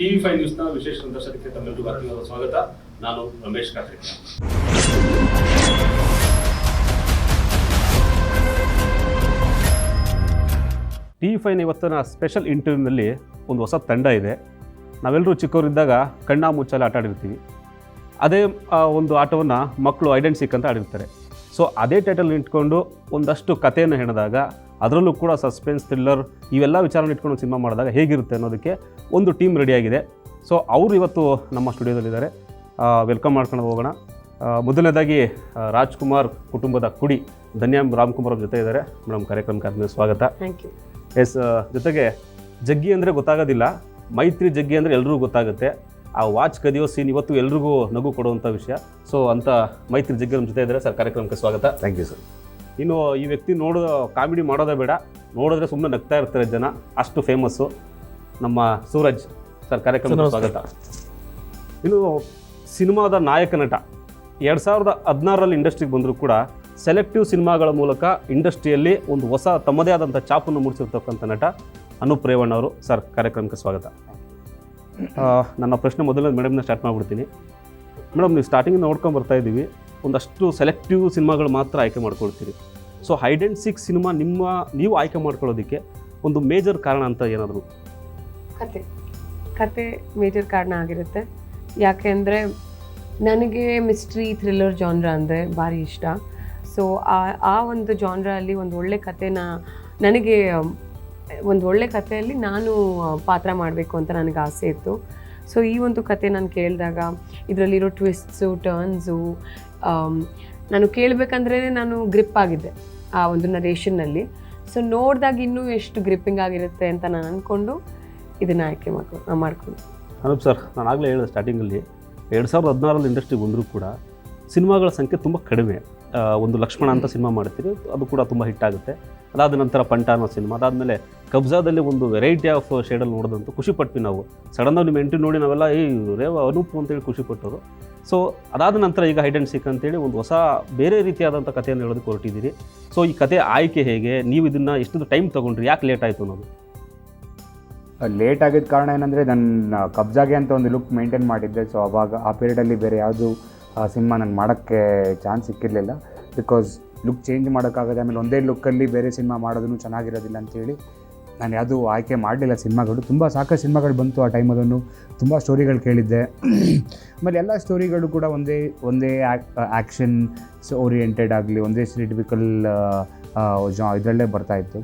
TV5 ನ್ಯೂಸ್ನ ವಿಶೇಷ ಸಂದರ್ಶನಕ್ಕೆ ತಮ್ಮೆಲ್ಲರಿಗೂ ಆತ್ಮೀಯವಾದ ಸ್ವಾಗತ. ನಾನು ರಮೇಶ್ ಕಾರ್ತಿಕ್. TV5 ಇವತ್ತಿನ ಸ್ಪೆಷಲ್ ಇಂಟರ್ವ್ಯೂನಲ್ಲಿ ಒಂದು ಹೊಸ ತಂಡ ಇದೆ. ನಾವೆಲ್ಲರೂ ಚಿಕ್ಕವರಿದ್ದಾಗ ಕಣ್ಣಾ ಮುಚ್ಚಾಲೆ ಆಟ ಆಡಿರ್ತೀವಿ. ಅದೇ ಒಂದು ಆಟವನ್ನು ಮಕ್ಕಳು ಐಡೆಂಟ್ ಸಿಕ್ ಅಂತ ಆಡಿರ್ತಾರೆ. ಸೊ ಅದೇ ಟೈಟಲ್ ಇಟ್ಕೊಂಡು ಒಂದಷ್ಟು ಕಥೆಯನ್ನು ಹೆಣೆದಾಗ, ಅದರಲ್ಲೂ ಕೂಡ ಸಸ್ಪೆನ್ಸ್, ಥ್ರಿಲ್ಲರ್ ಇವೆಲ್ಲ ವಿಚಾರನ ಇಟ್ಕೊಂಡು ಸಿನಿಮಾ ಮಾಡಿದಾಗ ಹೇಗಿರುತ್ತೆ ಅನ್ನೋದಕ್ಕೆ ಒಂದು ಟೀಮ್ ರೆಡಿಯಾಗಿದೆ. ಸೊ ಅವರು ಇವತ್ತು ನಮ್ಮ ಸ್ಟುಡಿಯೋದಲ್ಲಿದ್ದಾರೆ. ವೆಲ್ಕಮ್ ಮಾಡ್ಕೊಂಡು ಹೋಗೋಣ. ಮೊದಲನೇದಾಗಿ ರಾಜ್ಕುಮಾರ್ ಕುಟುಂಬದ ಕುಡಿ ಧನ್ಯಾ ರಾಮ್ಕುಮಾರ್ ಅವ್ರ ಜೊತೆ ಇದ್ದಾರೆ. ಮೇಡಮ್, ಕಾರ್ಯಕ್ರಮಕ್ಕೆ ಆದ್ಮೇಲೆ ಸ್ವಾಗತ. Thank you. ಎಸ್, ಜೊತೆಗೆ ಜಗ್ಗಿ ಅಂದರೆ ಗೊತ್ತಾಗೋದಿಲ್ಲ, ಮೈತ್ರಿ ಜಗ್ಗಿ ಅಂದರೆ ಎಲ್ರಿಗೂ ಗೊತ್ತಾಗುತ್ತೆ. ಆ ವಾಚ್ ಕದಿಯೋ ಸೀನ್ ಇವತ್ತು ಎಲ್ರಿಗೂ ನಗು ಕೊಡುವಂಥ ವಿಷಯ. ಸೊ ಅಂತ ಮೈತ್ರಿ ಜಗ್ಗಿ ನಮ್ಮ ಜೊತೆ ಇದ್ದಾರೆ. ಸರ್, ಕಾರ್ಯಕ್ರಮಕ್ಕೆ ಸ್ವಾಗತ. Thank you sir. ಇನ್ನು ಈ ವ್ಯಕ್ತಿ ಕಾಮಿಡಿ ಮಾಡೋದೇ ಬೇಡ, ನೋಡಿದ್ರೆ ಸುಮ್ಮನೆ ನಗ್ತಾ ಇರ್ತಾರೆ ಜನ, ಅಷ್ಟು ಫೇಮಸ್ಸು ನಮ್ಮ ಸೂರಜ್. ಸರ್, ಕಾರ್ಯಕ್ರಮಕ್ಕೆ ಸ್ವಾಗತ. ಇನ್ನು ಸಿನಿಮಾದ ನಾಯಕ ನಟ 2016ರಲ್ಲಿ ಇಂಡಸ್ಟ್ರಿಗೆ ಬಂದರೂ ಕೂಡ ಸೆಲೆಕ್ಟಿವ್ ಸಿನಿಮಾಗಳ ಮೂಲಕ ಇಂಡಸ್ಟ್ರಿಯಲ್ಲಿ ಒಂದು ಹೊಸ ತಮ್ಮದೇ ಆದಂಥ ಛಾಪನ್ನು ಮೂಡಿಸಿರ್ತಕ್ಕಂಥ ನಟ ಅನೂಪ್ ರೇವಣ್ಣ ಅವರು. ಸರ್, ಕಾರ್ಯಕ್ರಮಕ್ಕೆ ಸ್ವಾಗತ. ನನ್ನ ಪ್ರಶ್ನೆ ಮೊದಲನೇ ಮೇಡಮ್ನ ಸ್ಟಾರ್ಟ್ ಮಾಡಿಬಿಡ್ತೀನಿ. ಮೇಡಮ್, ನೀವು ಸ್ಟಾರ್ಟಿಂಗ್ ನೋಡ್ಕೊಂಡು ಬರ್ತಾ ಇದ್ದೀವಿ, ಒಂದಷ್ಟು ಸೆಲೆಕ್ಟಿವ್ ಸಿನಿಮಾಗಳು ಮಾತ್ರ ಆಯ್ಕೆ ಮಾಡ್ಕೊಳ್ತೀರಿ. ಸೊ ಹೈಡ್ ಆ್ಯಂಡ್ ಸೀಕ್ ಸಿನಿಮಾ ನೀವು ಆಯ್ಕೆ ಮಾಡ್ಕೊಳ್ಳೋದಕ್ಕೆ ಒಂದು ಮೇಜರ್ ಕಾರಣ ಅಂತ ಏನಾದರೂ? ಕತೆ ಮೇಜರ್ ಕಾರಣ ಆಗಿರುತ್ತೆ. ಯಾಕೆಂದರೆ ನನಗೆ ಮಿಸ್ಟ್ರಿ, ಥ್ರಿಲ್ಲರ್ ಜಾನ್ರ ಅಂದರೆ ಭಾರಿ ಇಷ್ಟ. ಸೊ ಆ ಒಂದು ಜಾನ್ರಲ್ಲಿ ಒಂದು ಒಳ್ಳೆ ಕಥೆನ ನನಗೆ ಒಂದು ಒಳ್ಳೆ ಕಥೆಯಲ್ಲಿ ನಾನು ಪಾತ್ರ ಮಾಡಬೇಕು ಅಂತ ನನಗೆ ಆಸೆ ಇತ್ತು. ಸೊ ಈ ಒಂದು ಕತೆ ನಾನು ಕೇಳಿದಾಗ ಇದರಲ್ಲಿರೋ ಟ್ವಿಸ್ಟ್ಸು, ಟರ್ನ್ಸು ನಾನು ಕೇಳಬೇಕಂದ್ರೆ ನಾನು ಗ್ರಿಪ್ ಆಗಿದ್ದೆ ಆ ಒಂದು ನರೇಷನ್ನಲ್ಲಿ. ಸೊ ನೋಡಿದಾಗ ಇನ್ನೂ ಎಷ್ಟು ಗ್ರಿಪ್ಪಿಂಗ್ ಆಗಿರುತ್ತೆ ಅಂತ ನಾನು ಅಂದ್ಕೊಂಡು ಇದನ್ನು ಆಯ್ಕೆ ಮಾಡ್ಕೊಂಡು. ಅನೂಪ್ ಸರ್, ನಾನು ಆಗಲೇ ಹೇಳಿದೆ ಸ್ಟಾರ್ಟಿಂಗಲ್ಲಿ, 2016ರಲ್ಲಿ ಇಂಡಸ್ಟ್ರಿಗೆ ಬಂದರೂ ಕೂಡ ಸಿನಿಮಾಗಳ ಸಂಖ್ಯೆ ತುಂಬ ಕಡಿಮೆ. ಒಂದು ಲಕ್ಷ್ಮಣ ಅಂತ ಸಿನಿಮಾ ಮಾಡ್ತೀವಿ, ಅದು ಕೂಡ ತುಂಬ ಹಿಟ್ ಆಗುತ್ತೆ. ಅದಾದ ನಂತರ ಪಂಟ ಅನ್ನೋ ಸಿನಿಮಾ, ಅದಾದಮೇಲೆ ಕಬ್ಜಾದಲ್ಲಿ ಒಂದು ವೆರೈಟಿ ಆಫ್ ಶೇಡಲ್ಲಿ ನೋಡೋದಂತೂ ಖುಷಿಪಟ್ವಿ ನಾವು. ಸಡನ್ನಾಗಿ ನಿಮ್ಮ ಎಂಟ್ರಿ ನೋಡಿ ನಾವೆಲ್ಲ ಅನೂಪ್ ಅಂತೇಳಿ ಖುಷಿಪಟ್ಟರು. ಸೊ ಅದಾದ ನಂತರ ಈಗ ಹೈಡ್ ಆ್ಯಂಡ್ ಸೀಕ್ ಅಂತೇಳಿ ಒಂದು ಹೊಸ ಬೇರೆ ರೀತಿಯಾದಂಥ ಕಥೆಯನ್ನು ಹೇಳೋದಕ್ಕೆ ಹೊರಟಿದ್ದೀರಿ. ಸೊ ಈ ಕತೆ ಆಯ್ಕೆ ಹೇಗೆ, ನೀವು ಇದನ್ನು ಎಷ್ಟೊಂದು ಟೈಮ್ ತೊಗೊಂಡ್ರಿ, ಯಾಕೆ ಲೇಟ್ ಆಯಿತು ಅನ್ನೋದು? ಲೇಟ್ ಆಗಿದ್ದ ಕಾರಣ ಏನಂದರೆ, ನನ್ನ ಕಬ್ಜಾಗೆ ಅಂತ ಒಂದು ಲುಕ್ ಮೇಂಟೈನ್ ಮಾಡಿದ್ದೆ. ಸೊ ಅವಾಗ ಆ ಪೀರಿಯಡಲ್ಲಿ ಬೇರೆ ಯಾವುದು ಸಿನಿಮಾ ನಾನು ಮಾಡೋಕ್ಕೆ ಚಾನ್ಸ್ ಸಿಕ್ಕಿರಲಿಲ್ಲ. ಬಿಕಾಸ್ ಲುಕ್ ಚೇಂಜ್ ಮಾಡೋಕ್ಕಾಗದೆ, ಆಮೇಲೆ ಒಂದೇ ಲುಕ್ಕಲ್ಲಿ ಬೇರೆ ಸಿನಿಮಾ ಮಾಡೋದನ್ನು ಚೆನ್ನಾಗಿರೋದಿಲ್ಲ ಅಂಥೇಳಿ ನಾನು ಯಾವುದೂ ಆಯ್ಕೆ ಮಾಡಲಿಲ್ಲ ಸಿನಿಮಾಗಳು. ತುಂಬ ಸಾಕಷ್ಟು ಸಿನಿಮಾಗಳು ಬಂತು ಆ ಟೈಮಲ್ಲೂ, ತುಂಬ ಸ್ಟೋರಿಗಳು ಕೇಳಿದ್ದೆ. ಆಮೇಲೆ ಎಲ್ಲ ಸ್ಟೋರಿಗಳು ಕೂಡ ಒಂದೇ ಆ್ಯಕ್ಷನ್ ಓರಿಯೆಂಟೆಡ್ ಆಗಲಿ, ಒಂದೇ ಟಿಪಿಕಲ್ ಇದರಲ್ಲೇ ಬರ್ತಾಯಿತ್ತು.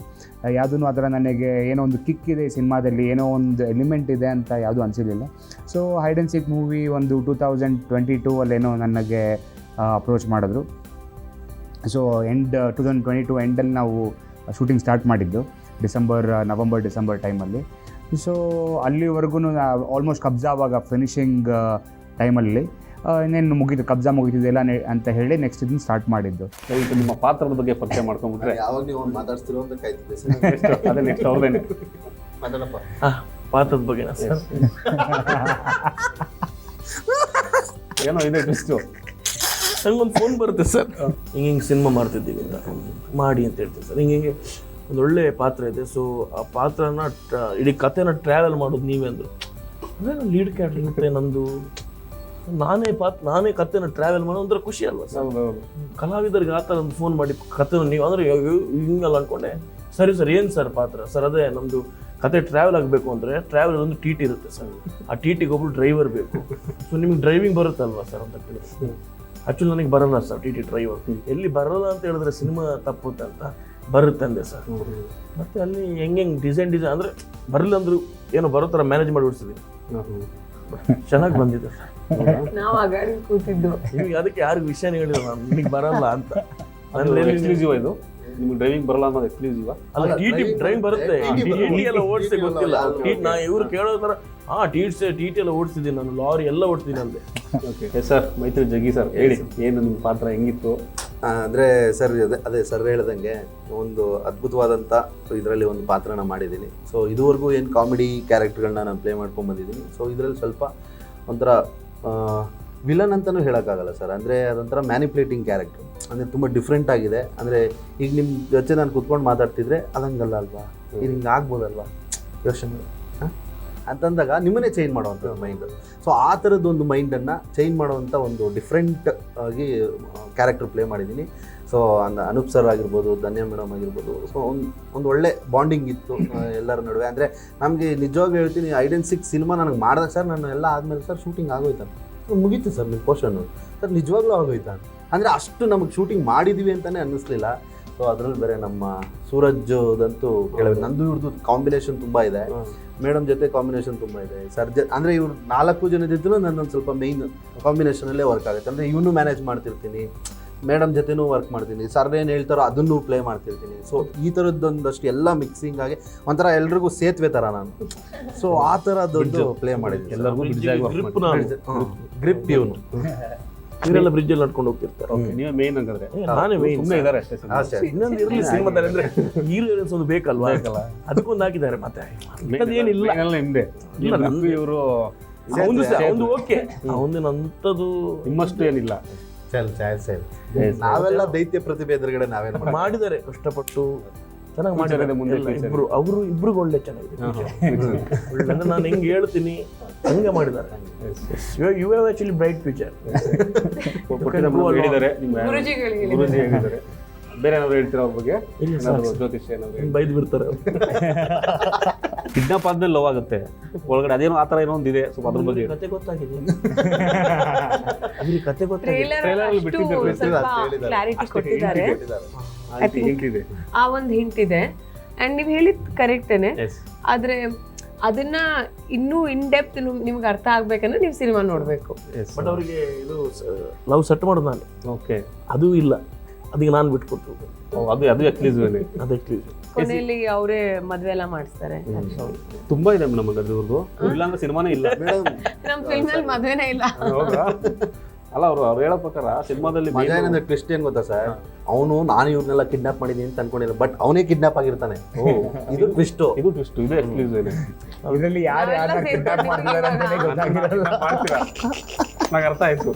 ಯಾವುದೂ ಆ ಥರ ನನಗೆ ಏನೋ ಒಂದು ಕಿಕ್ ಇದೆ ಸಿನಿಮಾದಲ್ಲಿ, ಏನೋ ಒಂದು ಎಲಿಮೆಂಟ್ ಇದೆ ಅಂತ ಯಾವುದೂ ಅನಿಸಿರಲಿಲ್ಲ. So hide and seek movie ಒಂದು 2022 ನನಗೆ ಅಪ್ರೋಚ್ ಮಾಡಿದ್ರು. ಸೊ 2022 ಎಂಡಲ್ಲಿ ನಾವು ಶೂಟಿಂಗ್ ಸ್ಟಾರ್ಟ್ ಮಾಡಿದ್ದು, ನವಂಬರ್ ಡಿಸೆಂಬರ್ ಟೈಮಲ್ಲಿ. ಸೊ ಅಲ್ಲಿವರೆಗೂ ಆಲ್ಮೋಸ್ಟ್ ಕಬ್ಜಾ ಆವಾಗ ಫಿನಿಷಿಂಗ್ ಟೈಮಲ್ಲಿ ಇನ್ನೇನು ಮುಗೀತು, ಕಬ್ಜಾ ಮುಗೀತಿದೆಲ್ಲ ಅಂತ ಹೇಳಿ ನೆಕ್ಸ್ಟ್ ಇದನ್ನು ಸ್ಟಾರ್ಟ್ ಮಾಡಿದ್ದು. ನಿಮ್ಮ ಪಾತ್ರದ ಬಗ್ಗೆ ಪರಿಚಯ ಮಾಡ್ಕೊಂಡ್ಬಿಟ್ರೆ ಯಾವಾಗ ನೀವು ಮಾತಾಡ್ತಿರೋ ಅಂತ ಕಾಯ್ತಿದ್ದೆ. ಅದೇ ನೆಕ್ಸ್ಟ್ ಅವ್ರದೇನೆ ಮಾತಾಡಪ್ಪ. ಪಾತ್ರದ ಬಗ್ಗೆ ಏನೋ ಇದೆ ಟ್ವಿಸ್ಟು. ನಂಗೊಂದು ಫೋನ್ ಬರುತ್ತೆ ಸರ್, ಹಿಂಗೆ ಸಿನಿಮಾ ಮಾಡ್ತಿದ್ದೀವಿ ಅಂತ ಮಾಡಿ ಅಂತ ಹೇಳ್ತೀವಿ ಸರ್. ಹಿಂಗೆ ಒಂದು ಒಳ್ಳೆ ಪಾತ್ರ ಇದೆ. ಸೊ ಆ ಪಾತ್ರನ ಇಡೀ ಕಥೆನ ಟ್ರಾವೆಲ್ ಮಾಡೋದು ನೀವೇ ಅಂದರು. ಅಂದರೆ ನಾನು ಲೀಡ್ ಕ್ಯಾರೆಕ್ಟರ್ ಇರುತ್ತೆ ನಂದು, ನಾನೇ ಕಥೆನ ಟ್ರಾವೆಲ್ ಮಾಡೋ ಒಂಥರ ಖುಷಿ ಅಲ್ವಾ ಸರ್? ಕಲಾವಿದರಿಗೆ ಆ ಥರ ಒಂದು ಫೋನ್ ಮಾಡಿ ಕಥೆನ ನೀವು ಅಂದರೆ ಹಿಂಗಲ್ಲ ಅಂದ್ಕೊಂಡೆ. ಸರಿ ಸರ್, ಏನು ಸರ್ ಪಾತ್ರ? ಸರ್ ಅದೇ ನಮ್ಮದು ಕತೆ ಟ್ರಾವೆಲ್ ಆಗಬೇಕು ಅಂದರೆ ಟ್ರಾವೆಲ್ ಒಂದು ಟಿ ಟಿ ಇರುತ್ತೆ ಸರ್. ಆ ಟಿ ಟಿಗೆ ಒಬ್ಬರು ಡ್ರೈವರ್ ಬೇಕು. ಸೊ ನಿಮಗೆ ಡ್ರೈವಿಂಗ್ ಬರುತ್ತಲ್ವಾ ಸರ್ ಅಂತ ಕೇಳಿದ್ರು. ಆ್ಯಕ್ಚುಲಿ ನನಗೆ ಬರಲ್ಲ ಸರ್ ಟಿ ಟಿ ಡ್ರೈವರ್. ಎಲ್ಲಿ ಬರಲ್ಲ ಅಂತ ಹೇಳಿದ್ರೆ ಸಿನಿಮಾ ತಪ್ಪುತ್ತೆ ಅಂತ ಬರುತ್ತೆ ಅಂದೆ ಸರ್. ಮತ್ತು ಅಲ್ಲಿ ಹೆಂಗೆ ಡಿಸೈನ್ ಅಂದರೆ ಬರಲಿಲ್ಲ ಅಂದರೂ ಏನೋ ಬರೋ ಥರ ಮ್ಯಾನೇಜ್ ಮಾಡಿ ಬಿಡ್ಸಿದ್ದೀನಿ. ಚೆನ್ನಾಗಿ ಬಂದಿದೆ ಸರ್. ನಾವು ಆಗಾಡಿ ಕೂತಿದ್ದು, ನಿಮಗೆ ಅದಕ್ಕೆ ಯಾರಿಗೂ ವಿಷಯನೇ ಹೇಳಿಲ್ಲ ನಾನು, ನಿಮಗೆ ಬರಲ್ಲ ಅಂತ. ಎಕ್ಸ್ಕ್ಲೂಸಿವ್ ಇದು, ನಿಮ್ಗೆ ಡ್ರೈವಿಂಗ್ ಬರಲ್ಲ ಅನ್ನೋದು ಎಕ್ಸ್ಕ್ಲೂಸಿವ್ ಅಲ್ಲ, ಟಿ ಟಿ ಡ್ರೈವಿಂಗ್ ಬರುತ್ತೆ, ಟಿ ಟಿ ಎಲ್ಲ ಓಡಿಸಿ ಗೊತ್ತಿಲ್ಲ. ನಾ ಇವ್ರು ಕೇಳೋ ಥರ ಟಿ ಟಿ ಎಲ್ಲ ಓಡಿಸಿದ್ದೀನಿ ನಾನು, ಲಾರಿ ಎಲ್ಲ ಓಡಿಸ್ತೀನಿ ಅಂದೆ. ಓಕೆ ಸರ್, ಮೈತ್ರಿ ಜಗ್ಗಿ ಸರ್ ಹೇಳಿ, ಏನು ನಿಮ್ಮ ಪಾತ್ರ ಹೆಂಗಿತ್ತು? ಅಂದರೆ ಸರ್ ಅದೇ ಸರ್ ಹೇಳ್ದಂಗೆ ಒಂದು ಅದ್ಭುತವಾದಂಥ ಇದರಲ್ಲಿ ಒಂದು ಪಾತ್ರನ ಮಾಡಿದ್ದೀನಿ. ಸೊ ಇದುವರೆಗೂ ಏನು ಕಾಮಿಡಿ ಕ್ಯಾರೆಕ್ಟರ್ಗಳನ್ನ ನಾನು ಪ್ಲೇ ಮಾಡ್ಕೊಂಡ್ಬಂದಿದ್ದೀನಿ. ಸೊ ಇದರಲ್ಲಿ ಸ್ವಲ್ಪ ಒಂಥರ ವಿಲನ್ ಅಂತಲೂ ಹೇಳೋಕ್ಕಾಗಲ್ಲ ಸರ್. ಅಂದರೆ ಅದೊಂಥರ ಮ್ಯಾನಿಪ್ಯುಲೇಟಿಂಗ್ ಕ್ಯಾರೆಕ್ಟರ್, ಅಂದರೆ ತುಂಬ ಡಿಫ್ರೆಂಟ್ ಆಗಿದೆ. ಅಂದರೆ ಈಗ ನಿಮ್ಮ ಜೊತೆ ನಾನು ಕುತ್ಕೊಂಡು ಮಾತಾಡ್ತಿದ್ರೆ ಅದಂಗಲ್ಲ ಅಲ್ವಾ, ಇದು ಹಿಂಗೆ ಆಗ್ಬೋದಲ್ವಾ ಯೋಚನೆ. ಅಂತಂದಾಗ ನಿಮ್ಮನ್ನೇ ಚೇಂಜ್ ಮಾಡುವಂಥದ್ದು ಮೈಂಡ್. ಸೊ ಆ ಥರದ್ದೊಂದು ಮೈಂಡನ್ನು ಚೇಂಜ್ ಮಾಡುವಂಥ ಒಂದು ಡಿಫ್ರೆಂಟ್ ಆಗಿ ಕ್ಯಾರೆಕ್ಟರ್ ಪ್ಲೇ ಮಾಡಿದ್ದೀನಿ. ಸೊ ಅನೂಪ್ ಸರ್ ಆಗಿರ್ಬೋದು, ಧನ್ಯ ಮೇಡಮ್ ಆಗಿರ್ಬೋದು, ಸೊ ಒಂದು ಒಳ್ಳೆ ಬಾಂಡಿಂಗ್ ಇತ್ತು ಎಲ್ಲರ ನಡುವೆ. ಅಂದರೆ ನಮಗೆ ನಿಜವಾಗ್ಲೂ ಹೇಳ್ತೀನಿ, ಐಡೆನ್ 6 ಸಿನಿಮಾ ನನಗೆ ಮಾಡಿದಾಗ ಸರ್ ನಾನು ಎಲ್ಲ ಆದಮೇಲೆ ಸರ್ ಶೂಟಿಂಗ್ ಆಗೋಯ್ತಾನೆ, ಮುಗೀತು ಸರ್ ನಿಮ್ಮ ಪೋರ್ಷನ್ನು ಸರ್, ನಿಜವಾಗ್ಲೂ ಆಗೋಯ್ತಾನೆ. ಅಂದರೆ ಅಷ್ಟು ನಮಗೆ ಶೂಟಿಂಗ್ ಮಾಡಿದ್ದೀವಿ ಅಂತಲೇ ಅನ್ನಿಸ್ಲಿಲ್ಲ. ಸೊ ಅದರಲ್ಲಿ ಬೇರೆ ನಮ್ಮ ಸೂರಜ್ದಂತೂ ಕೇಳಬೇಕು, ನಂದು ಇವ್ರದ್ದು ಕಾಂಬಿನೇಷನ್ ತುಂಬ ಇದೆ, ಮೇಡಮ್ ಜೊತೆ ಕಾಂಬಿನೇಷನ್ ತುಂಬ ಇದೆ, ಅಂದರೆ ಇವ್ರು 4 ಜನದಿದ್ರು ನನ್ನೊಂದು ಸ್ವಲ್ಪ ಮೇಯ್ನ್ ಕಾಂಬಿನೇಷನಲ್ಲೇ ವರ್ಕ್ ಆಗುತ್ತೆ. ಅಂದರೆ ಇವನು ಮ್ಯಾನೇಜ್ ಮಾಡ್ತಿರ್ತೀನಿ, ಮೇಡಮ್ ಜೊತೆನೂ ವರ್ಕ್ ಮಾಡ್ತೀನಿ, ಸರ್ ಏನು ಹೇಳ್ತಾರೋ ಅದನ್ನು ಪ್ಲೇ ಮಾಡ್ತಿರ್ತೀನಿ. ಸೊ ಈ ಥರದ್ದೊಂದಷ್ಟು ಎಲ್ಲ ಮಿಕ್ಸಿಂಗ್ ಆಗಿ ಒಂಥರ ಎಲ್ರಿಗೂ ಸೇತುವೆ ಥರ ನಾನು. ಸೊ ಆ ಥರದ್ದೊಂದು ಪ್ಲೇ ಮಾಡಿದ್ದೀನಿ. ಎಲ್ಲರಿಗೂ ಗ್ರಿಪ್ ಇವನು ಇವರೆಲ್ಲ ಬ್ರಿಡ್ಜಲ್ಲಿ ನಡ್ಕೊಂಡು ಹೋಗ್ತಿರ್ತಾರೆ. ನೀವೇ ಮೇನ್ ಹಂಗಾದ್ರೆ, ನಾನೇ ಮೇನ್ ಸುಮ್ಮನೆ ಇದ್ದಾರೆ ಅಷ್ಟೇ. ಅಷ್ಟೇ. ಇನ್ನೊಂದು ಇರಲಿ ಸಿನಿಮಾದಲ್ಲಿ ಅಂದ್ರೆ ಹೀರೋಯಿನ್ಸ್ ಒಂದು ಬೇಕಲ್ವಾ, ಅದಕ್ಕೊಂದು ಹಾಕಿದ್ದಾರೆ. ಮತ್ತೆ ಏನಿಲ್ಲ ನಿಮ್ದೆ ಇಲ್ಲ, ನಂದು ಇವರು ಒಂದು ಓಕೆ ಒಂದಿನಂಥದ್ದು ನಿಮ್ಮಷ್ಟು ಏನಿಲ್ಲ. ನಾವೆಲ್ಲ ದೈತ್ಯ ಪ್ರತಿಭೆ ಎದುರುಗಡೆ ನಾವೇನು ಮಾಡಿದ್ದಾರೆ, ಕಷ್ಟಪಟ್ಟು ಚೆನ್ನಾಗಿ ಮುಂದೆ ಮಾಡಿದ್ದಾರೆ. ಇಬ್ರು ಒಳ್ಳೆ ಚೆನ್ನಾಗಿದೆ. ಅಂದ್ರೆ ನಾನು ಹೆಂಗೆ ಹೇಳ್ತೀನಿ ಹಂಗೆ ಮಾಡಿದ್ದಾರೆ. You have actually bright future. ಹೇಳಿದ್ದಾರೆ ನಿಮ್ಮ ಗುರುಜಿಗಳಿಗೆ ಗುರುಜಿ ಹೇಳಿದ್ದಾರೆ. ಬೇರೆ ಏನಾದ್ರು ಹೇಳ್ತೀರಾ ಅವ್ರ ಬಗ್ಗೆ? ಜ್ಯೋತಿಷ್ಯ ಏನಾದ್ರು ಬೈದು ಬಿಡ್ತಾರೆ. ಕಿಡ್ನಾಪ್ ಆದ್ಮೇಲೆ ಲವ್ ಆಗುತ್ತೆ ಒಳಗಡೆ, ಅದೇನೋ ಆ ಥರ ಏನೋ ಒಂದಿದೆ. ಸ್ವಲ್ಪ ಅದ್ರ ಬಗ್ಗೆ ಕತೆ ಗೊತ್ತಾಗಿದೆ, ಕತೆ ಗೊತ್ತಾಗಿದೆ. Trailer ಅಲ್ಲಿ ಬಿಟ್ಟಿದ್ದಾರೆ, ಸ್ವಲ್ಪ ಕ್ಲಾರಿಟಿ ಕೊಟ್ಟಿದ್ದಾರೆ. I think ಹಿಂಟಿದೆ. ಆ ಒಂದು ಹಿಂಟ್ ಇದೆ. ಅಂಡ್ ನೀವು ಹೇಳಿದ್ ಕರೆಕ್ಟೇನೆ, Yes. ಆದ್ರೆ ಅದನ್ನ ಇನ್ನೂ ಇನ್ ಡೆಪ್ತ್ ನಿಮ್ಗೆ ಅರ್ಥ ಆಗ್ಬೇಕಂದ್ರೆ ನೀವು ಸಿನಿಮಾ ನೋಡ್ಬೇಕು. ಬಟ್ ಅವರಿಗೆ ಇದು ಲವ್ ಸೆಟ್ ಮಾಡೋದು ನಾನು, ಓಕೆ, ಅದು ಇಲ್ಲ, ಅದಕ್ಕೆ ನಾನು ಬಿಟ್ಕೊಟ್ಟು ಅದು ಎಕ್ಸ್ಕ್ಲೂಸಿವ್ ಅದು ಎಕ್ಸ್ಕ್ಲೂಸಿವ್. ಕೊನೆಯಲ್ಲಿ ಅವರೇ ಮದ್ವೆ ಎಲ್ಲ ಮಾಡಿಸ್ತಾರೆ. ತುಂಬಾ ಇದೆ ನಮಗೆ ಅದ್ರವ್ರದ್ದು. ಇಲ್ಲಾಂದ್ರೆ ಸಿನಿಮಾನೇ ಇಲ್ಲ. ನಮ್ ಫಿಲ್ಮ್ ಅಲ್ಲಿ ಮದ್ವೆನೇ ಇಲ್ಲ. ಹೌದಾ? ಅಲ್ಲ, ಅವ್ರು ಹೇಳೋ ಪ್ರಕಾರ ಸಿನಿಮಾದಲ್ಲಿ ಮಜಾ ಏನಂದ್ರೆ ಟ್ವಿಸ್ಟ್ ಏನ್ ಗೊತ್ತಾ ಸರ್, ಅವನು ನಾನು ಇವ್ರನ್ನೆಲ್ಲ ಕಿಡ್ನಾಪ್ ಮಾಡಿದೀನಿ ಅಂತ ಅನ್ಕೊಂಡಿಲ್ಲ, ಬಟ್ ಅವನೇ ಕಿಡ್ನಾಪ್ ಆಗಿರ್ತಾನೆ. ಇದು ಟ್ವಿಸ್ಟ್, ಇದು ಟ್ವಿಸ್ಟ್, ಇದು ಎಕ್ಸ್ಕ್ಲೂಸಿವ್. ಇದರಲ್ಲಿ ಯಾರು ಕಿಡ್ನಾಪ್ ಮಾಡ್ತಿದ್ದಾರೆ ಅಂತಾನೆ ಗೊತ್ತಾಗಿರಲ್ಲ. ನಂಗೆ ಅರ್ಥ ಆಯ್ತು.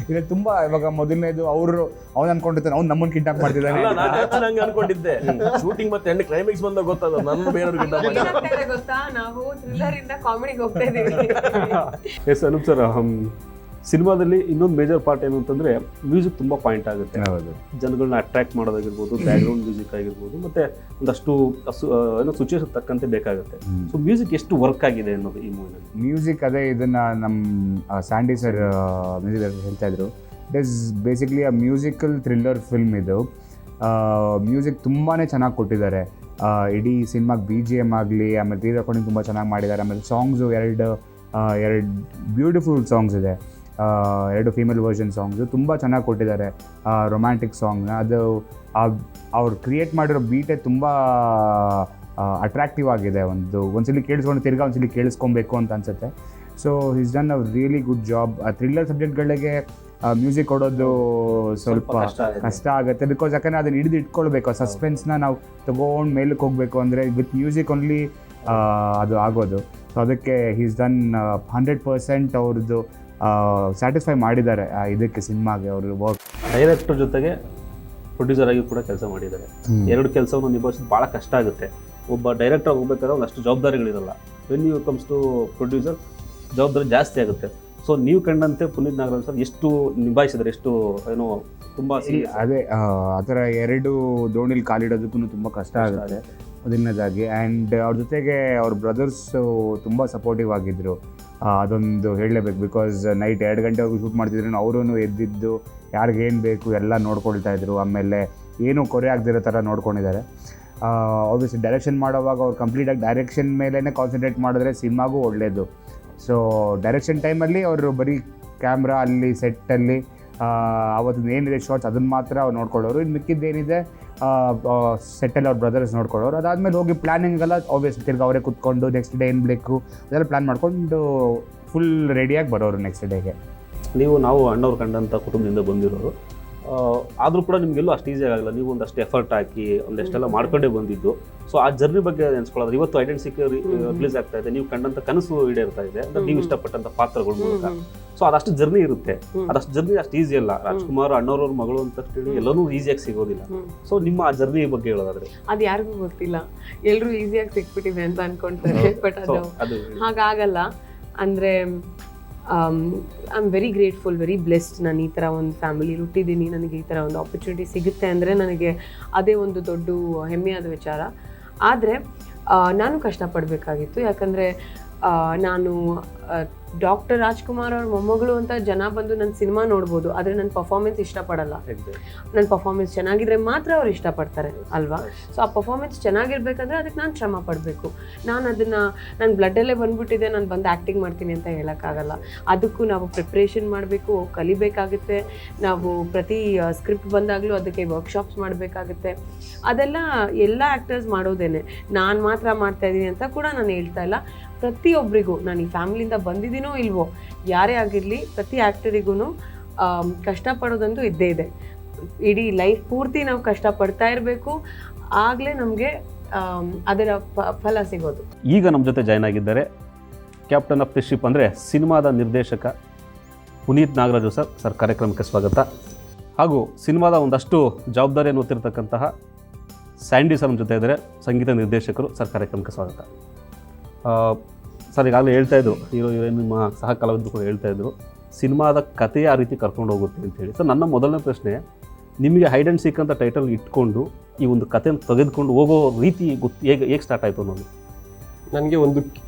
ಇದು ತುಂಬಾ ಇವಾಗ ಮೊದಲನೇದು ಅವ್ನು ಅನ್ಕೊಂಡಿರ್ತಾನೆ ಅವ್ನು ನಮ್ಮನ್ನು ಕಿಡ್ನಾಪ್ ಮಾಡ್ತಿದ್ದಾನೆ. ನಾನು ಹಂಗೆ ಅನ್ಕೊಂಡಿದ್ದೆ. ಶೂಟಿಂಗ್ ಮತ್ತೆ ಎಂಡ್ ಕ್ಲೈಮ್ಯಾಕ್ಸ್ ಬಂದಾಗ ಗೊತ್ತಾದ ನನ್ನ ಬೇರೆಯವ್ರು ಕಿಡ್ನಾಪ್ ಗೊತ್ತಾ, ನಾವು ಥ್ರಿಲ್ಲರ್ ಇಂದ ಕಾಮಿಡಿಗೆ ಹೋಗ್ತಾ ಇದೀವಿ. ಎಸ್ ಅನೂಪ್ ಸರ್, ಸಿನಿಮಾದಲ್ಲಿ ಇನ್ನೊಂದು ಮೇಜರ್ ಪಾರ್ಟ್ ಏನು ಅಂತಂದ್ರೆ ಮ್ಯೂಸಿಕ್ ತುಂಬಾ ಪಾಯಿಂಟ್ ಆಗುತ್ತೆ. ಹೌದು, ಜನಗಳನ್ನ ಅಟ್ರಾಕ್ಟ್ ಮಾಡೋದಾಗಿರ್ಬೋದು, ಬ್ಯಾಕ್ಗ್ರೌಂಡ್ ಮ್ಯೂಸಿಕ್ ಆಗಿರ್ಬೋದು, ಮತ್ತೆ ಒಂದಷ್ಟು ಏನೋ ಸಿಚುವೇಶನ್ ತಕ್ಕಂತೆ ಬೇಕಾಗುತ್ತೆ. ಸೊ ಮ್ಯೂಸಿಕ್ ಎಷ್ಟು ವರ್ಕ್ ಆಗಿದೆ ಅನ್ನೋದು ಈ ಮೂವಿನಲ್ಲಿ. ಮ್ಯೂಸಿಕ್ ಅದೇ ಇದನ್ನ ನಮ್ಮ ಸ್ಯಾಂಡಿ ಸರ್ ಮ್ಯೂಸಿಕ್ ಹೇಳ್ತಾ ಇದ್ರು. It is basically a musical thriller film. ಇದು ಮ್ಯೂಸಿಕ್ ತುಂಬಾ ಚೆನ್ನಾಗಿ ಕೊಟ್ಟಿದ್ದಾರೆ. ಇಡೀ ಸಿನಿಮಾಗೆ BGM ಆಗಲಿ, ಆಮೇಲೆ ರೀ ರೆಕಾರ್ಡಿಂಗ್ ತುಂಬ ಚೆನ್ನಾಗಿ ಮಾಡಿದ್ದಾರೆ. ಆಮೇಲೆ ಸಾಂಗ್ಸು ಎರಡು ಬ್ಯೂಟಿಫುಲ್ ಸಾಂಗ್ಸ್ ಇದೆ, 2 ಫೀಮೇಲ್ ವರ್ಷನ್ ಸಾಂಗ್ಸು ತುಂಬ ಚೆನ್ನಾಗಿ ಕೊಟ್ಟಿದ್ದಾರೆ. ರೊಮ್ಯಾಂಟಿಕ್ ಸಾಂಗ್ನ ಅದು ಅವ್ರು ಕ್ರಿಯೇಟ್ ಮಾಡಿರೋ ಬೀಟೇ ತುಂಬ ಅಟ್ರಾಕ್ಟಿವ್ ಆಗಿದೆ. ಒಂದ್ಸಲಿ ಕೇಳಿಸ್ಕೊಂಡು ತಿರ್ಗಾ ಒಂದ್ಸಲಿ ಕೇಳಿಸ್ಕೊಬೇಕು ಅಂತ ಅನ್ಸುತ್ತೆ. So is done a really good job. Thriller ಸಬ್ಜೆಕ್ಟ್ಗಳಿಗೆ ಮ್ಯೂಸಿಕ್ ಕೊಡೋದು ಸ್ವಲ್ಪ ಕಷ್ಟ ಆಗುತ್ತೆ, ಬಿಕಾಸ್ ಯಾಕಂದರೆ ಅದನ್ನು ಹಿಡಿದು ಇಟ್ಕೊಳ್ಬೇಕು. ಆ ಸಸ್ಪೆನ್ಸ್ನ ನಾವು ತೊಗೊಂಡು ಮೇಲಕ್ಕೆ ಹೋಗಬೇಕು ಅಂದರೆ ವಿತ್ ಮ್ಯೂಸಿಕ್ ಓನ್ಲಿ ಅದು ಆಗೋದು. ಸೊ ಅದಕ್ಕೆ ಈಸ್ ಡನ್ 100% ಅವ್ರದ್ದು ಸ್ಯಾಟಿಸ್ಫೈ ಮಾಡಿದ್ದಾರೆ ಇದಕ್ಕೆ, ಸಿನಿಮಾಗೆ ಅವರು ವರ್ಕ್. ಡೈರೆಕ್ಟರ್ ಜೊತೆಗೆ ಪ್ರೊಡ್ಯೂಸರ್ ಆಗಿ ಕೂಡ ಕೆಲಸ ಮಾಡಿದ್ದಾರೆ. 2 ಕೆಲಸವನ್ನು ನಿಭಾಯಿಸೋದು ಭಾಳ ಕಷ್ಟ ಆಗುತ್ತೆ. ಒಬ್ಬ ಡೈರೆಕ್ಟರ್ ಹೋಗ್ಬೇಕಾದ್ರೆ ಒಂದಷ್ಟು ಜವಾಬ್ದಾರಿಗಳಿರಲ್ಲ. When you comes to producer ಜವಾಬ್ದಾರಿ ಜಾಸ್ತಿ ಆಗುತ್ತೆ. ಸೊ ನೀವು ಕಂಡಂತೆ ಪುನೀತ್ ನಾಗರಾಜ್ ಸರ್ ಎಷ್ಟು ನಿಭಾಯಿಸಿದ್ರೆ, ಎಷ್ಟು ಏನೋ ತುಂಬ ಅದೇ ಆ ಥರ 2 ದೋಣಿಲಿ ಕಾಲಿಡೋದಕ್ಕೂ ತುಂಬ ಕಷ್ಟ ಆಗುತ್ತೆ ಮೊದಲನೇದಾಗಿ. ಆ್ಯಂಡ್ ಅವ್ರ ಜೊತೆಗೆ ಅವ್ರ ಬ್ರದರ್ಸು ತುಂಬ ಸಪೋರ್ಟಿವ್ ಆಗಿದ್ದರು, ಅದೊಂದು ಹೇಳಲೇಬೇಕು. ಬಿಕಾಸ್ ನೈಟ್ 2 ಗಂಟೆವರೆಗೂ ಶೂಟ್ ಮಾಡ್ತಿದ್ರು, ಅವರೂ ಎದ್ದಿದ್ದು ಯಾರಿಗೇನು ಬೇಕು ಎಲ್ಲ ನೋಡ್ಕೊಳ್ತಾ ಇದ್ರು. ಆಮೇಲೆ ಏನೂ ಕೊರೆ ಆಗದಿರೋ ಥರ ನೋಡ್ಕೊಂಡಿದ್ದಾರೆ. ಆಬ್ವಿಯಸ್ಲಿ ಡೈರೆಕ್ಷನ್ ಮಾಡೋವಾಗ ಅವ್ರು ಕಂಪ್ಲೀಟಾಗಿ ಡೈರೆಕ್ಷನ್ ಮೇಲೇ ಕಾನ್ಸಂಟ್ರೇಟ್ ಮಾಡಿದ್ರೆ ಸಿನಿಮಾಗೂ ಒಳ್ಳೆಯದು. ಸೊ ಡೈರೆಕ್ಷನ್ ಟೈಮಲ್ಲಿ ಅವರು ಬರೀ ಕ್ಯಾಮ್ರಾ ಅಲ್ಲಿ ಸೆಟ್ಟಲ್ಲಿ ಅವತ್ತು ಏನಿದೆ ಶಾರ್ಟ್ಸ್ ಅದನ್ನು ಮಾತ್ರ ಅವ್ರು ನೋಡ್ಕೊಳ್ಳೋರು. ಇನ್ನು ಮಿಕ್ಕಿದ್ದೇನಿದೆ ಸೆಟ್ಟಲ್ಲಿ ಅವ್ರ ಬ್ರದರ್ಸ್ ನೋಡ್ಕೊಳ್ಳೋರು. ಅದಾದಮೇಲೆ ಹೋಗಿ ಪ್ಲ್ಯಾನಿಂಗೆಲ್ಲ ಆಬ್ವಿಯಸ್ಲಿ ತಿರ್ಗಿ ಅವರೇ ಕುತ್ಕೊಂಡು ನೆಕ್ಸ್ಟ್ ಡೇ ಏನು ಬೇಕು ಅದೆಲ್ಲ ಪ್ಲ್ಯಾನ್ ಮಾಡ್ಕೊಂಡು ಫುಲ್ ರೆಡಿಯಾಗಿ ಬರೋರು ನೆಕ್ಸ್ಟ್ ಡೇಗೆ. ನಾವು ಅಣ್ಣವ್ರು ಕಂಡಂಥ ಕುಟುಂಬದಿಂದ ಬಂದಿರೋರು, ಆದರೂ ಕೂಡ ನಿಮಗೆಲ್ಲೂ ಅಷ್ಟು ಈಸಿ ಆಗಲ್ಲ. ನೀವು ಒಂದಷ್ಟು ಎಫರ್ಟ್ ಹಾಕಿ ಒಂದಷ್ಟೆಲ್ಲ ಮಾಡ್ಕೊಂಡೇ ಬಂದಿದ್ದು. ಸೊ ಆ ಜರ್ನಿ ಬಗ್ಗೆ ನೆನೆಸ್ಕೊಳ್ಳೋದು, ಇವತ್ತು ಐಡೆಂಟಿ ರಿಲೀಸ್ ಆಗ್ತಾ ಇದೆ, ನೀವು ಕಂಡಂಥ ಕನಸು ಈಡೇರ್ತಾ ಇದೆ ಅಂದರೆ ನೀವು ಇಷ್ಟಪಟ್ಟಂಥ ಪಾತ್ರಗಳ ಮೂಲಕ. ಸೊ ಅದಷ್ಟು ಜರ್ನಿ ಇರುತ್ತೆ. ಅದಷ್ಟು ಜರ್ನಿ ಅಷ್ಟು ಈಸಿ ಅಲ್ಲ. ರಾಜ್ಕುಮಾರ್ ಅಣ್ಣವ್ರವ್ರ ಮಗಳು ಅಂತ ಹೇಳಿ ಎಲ್ಲನೂ ಈಸಿಯಾಗಿ ಸಿಗೋದಿಲ್ಲ. ಸೊ ನಿಮ್ಮ ಆ ಜರ್ನಿ ಬಗ್ಗೆ ಹೇಳೋದಾದ್ರೆ ಅದು ಯಾರಿಗೂ ಗೊತ್ತಿಲ್ಲ, ಎಲ್ಲರೂ ಈಸಿಯಾಗಿ ಸಿಕ್ಬಿಟ್ಟಿದೆ ಅಂತ ಅನ್ಕೊಂತಾರೆ, ಬಟ್ ಅದು ಹಾಗಾಗಲ್ಲ. ಅಂದರೆ I am very grateful, very blessed. ನಾನು ಈ ಥರ ಒಂದು ಫ್ಯಾಮಿಲಿ ಹುಟ್ಟಿದ್ದೀನಿ, ನನಗೆ ಈ ಥರ ಒಂದು ಆಪರ್ಚುನಿಟಿ ಸಿಗುತ್ತೆ ಅಂದರೆ ನನಗೆ ಅದೇ ಒಂದು ದೊಡ್ಡ ಹೆಮ್ಮೆಯಾದ ವಿಚಾರ. ಆದರೆ ನಾನು ಕಷ್ಟಪಡಬೇಕಾಗಿತ್ತು, ಯಾಕಂದರೆ ನಾನು ಡಾಕ್ಟರ್ ರಾಜ್ಕುಮಾರ್ ಅವ್ರ ಮೊಮ್ಮಗಳು ಅಂತ ಜನ ಬಂದು ನನ್ನ ಸಿನಿಮಾ ನೋಡ್ಬೋದು, ಆದರೆ ನನ್ನ ಪರ್ಫಾರ್ಮೆನ್ಸ್ ಇಷ್ಟಪಡಲ್ಲ. ನನ್ನ ಪರ್ಫಾರ್ಮೆನ್ಸ್ ಚೆನ್ನಾಗಿದ್ರೆ ಮಾತ್ರ ಅವ್ರು ಇಷ್ಟಪಡ್ತಾರೆ ಅಲ್ವಾ? ಸೊ ಆ ಪರ್ಫಾರ್ಮೆನ್ಸ್ ಚೆನ್ನಾಗಿರ್ಬೇಕಂದ್ರೆ ಅದಕ್ಕೆ ನಾನು ಶ್ರಮ ಪಡಬೇಕು. ನಾನು ಅದನ್ನು ನನ್ನ ಬ್ಲಡ್ಡಲ್ಲೇ ಬಂದ್ಬಿಟ್ಟಿದೆ, ನಾನು ಬಂದು ಆ್ಯಕ್ಟಿಂಗ್ ಮಾಡ್ತೀನಿ ಅಂತ ಹೇಳೋಕ್ಕಾಗಲ್ಲ. ಅದಕ್ಕೂ ನಾವು ಪ್ರಿಪ್ರೇಷನ್ ಮಾಡಬೇಕು, ಕಲಿಬೇಕಾಗುತ್ತೆ. ನಾವು ಪ್ರತಿ ಸ್ಕ್ರಿಪ್ಟ್ ಬಂದಾಗಲೂ ಅದಕ್ಕೆ ವರ್ಕ್ಶಾಪ್ಸ್ ಮಾಡಬೇಕಾಗುತ್ತೆ. ಅದೆಲ್ಲ ಎಲ್ಲ ಆ್ಯಕ್ಟರ್ಸ್ ಮಾಡೋದೇನೆ, ನಾನು ಮಾತ್ರ ಮಾಡ್ತಾಯಿದ್ದೀನಿ ಅಂತ ಕೂಡ ನಾನು ಹೇಳ್ತಾ ಇಲ್ಲ. ಪ್ರತಿಯೊಬ್ಬರಿಗೂ, ನಾನು ಈ ಫ್ಯಾಮಿಲಿಯಿಂದ ಬಂದಿದ್ದೀನೋ ಇಲ್ವೋ, ಯಾರೇ ಆಗಿರಲಿ ಪ್ರತಿ ಆ್ಯಕ್ಟರಿಗೂ ಕಷ್ಟಪಡೋದಂತೂ ಇದ್ದೇ ಇದೆ. ಇಡೀ ಲೈಫ್ ಪೂರ್ತಿ ನಾವು ಕಷ್ಟಪಡ್ತಾ ಇರಬೇಕು, ಆಗಲೇ ನಮಗೆ ಅದರ ಫಲ ಸಿಗೋದು. ಈಗ ನಮ್ಮ ಜೊತೆ ಜಾಯ್ನ್ ಆಗಿದ್ದಾರೆ ಕ್ಯಾಪ್ಟನ್ ಆಫ್ ದಿ ಶಿಪ್ ಅಂದರೆ ಸಿನಿಮಾದ ನಿರ್ದೇಶಕ ಪುನೀತ್ ನಾಗರಾಜು ಸರ್ ಕಾರ್ಯಕ್ರಮಕ್ಕೆ ಸ್ವಾಗತ. ಹಾಗೂ ಸಿನಿಮಾದ ಒಂದಷ್ಟು ಜವಾಬ್ದಾರಿಯನ್ನು ಹೊತ್ತಿರತಕ್ಕಂತಹ ಸ್ಯಾಂಡಿ ಸರ್ ನಮ್ಮ ಜೊತೆ ಇದ್ದಾರೆ, ಸಂಗೀತ ನಿರ್ದೇಶಕರು. ಸರ್ ಕಾರ್ಯಕ್ರಮಕ್ಕೆ ಸ್ವಾಗತ. ಸರ್ ಈಗಾಗಲೇ ಹೇಳ್ತಾಯಿದ್ರು, ಹೀರೋಯಿನ್ ನಿಮ್ಮ ಸಹ ಕಲಾವಿದರು ಕೂಡ ಹೇಳ್ತಾಯಿದ್ರು, ಸಿನಿಮಾದ ಕಥೆಯ ಆ ರೀತಿ ಕರ್ಕೊಂಡು ಹೋಗುತ್ತೆ ಅಂತೇಳಿ. ಸರ್ ನನ್ನ ಮೊದಲನೇ ಪ್ರಶ್ನೆ, ನಿಮಗೆ ಹೈಡ್ ಆ್ಯಂಡ್ ಸೀಕ್ ಅಂತ ಟೈಟಲ್ ಇಟ್ಕೊಂಡು ಈ ಒಂದು ಕಥೆಯನ್ನು ತೆಗೆದುಕೊಂಡು ಹೋಗೋ ರೀತಿ ಹೇಗೆ ಸ್ಟಾರ್ಟ್ ಆಯಿತು ಅನ್ನೋದು? ನನಗೆ ಒಂದು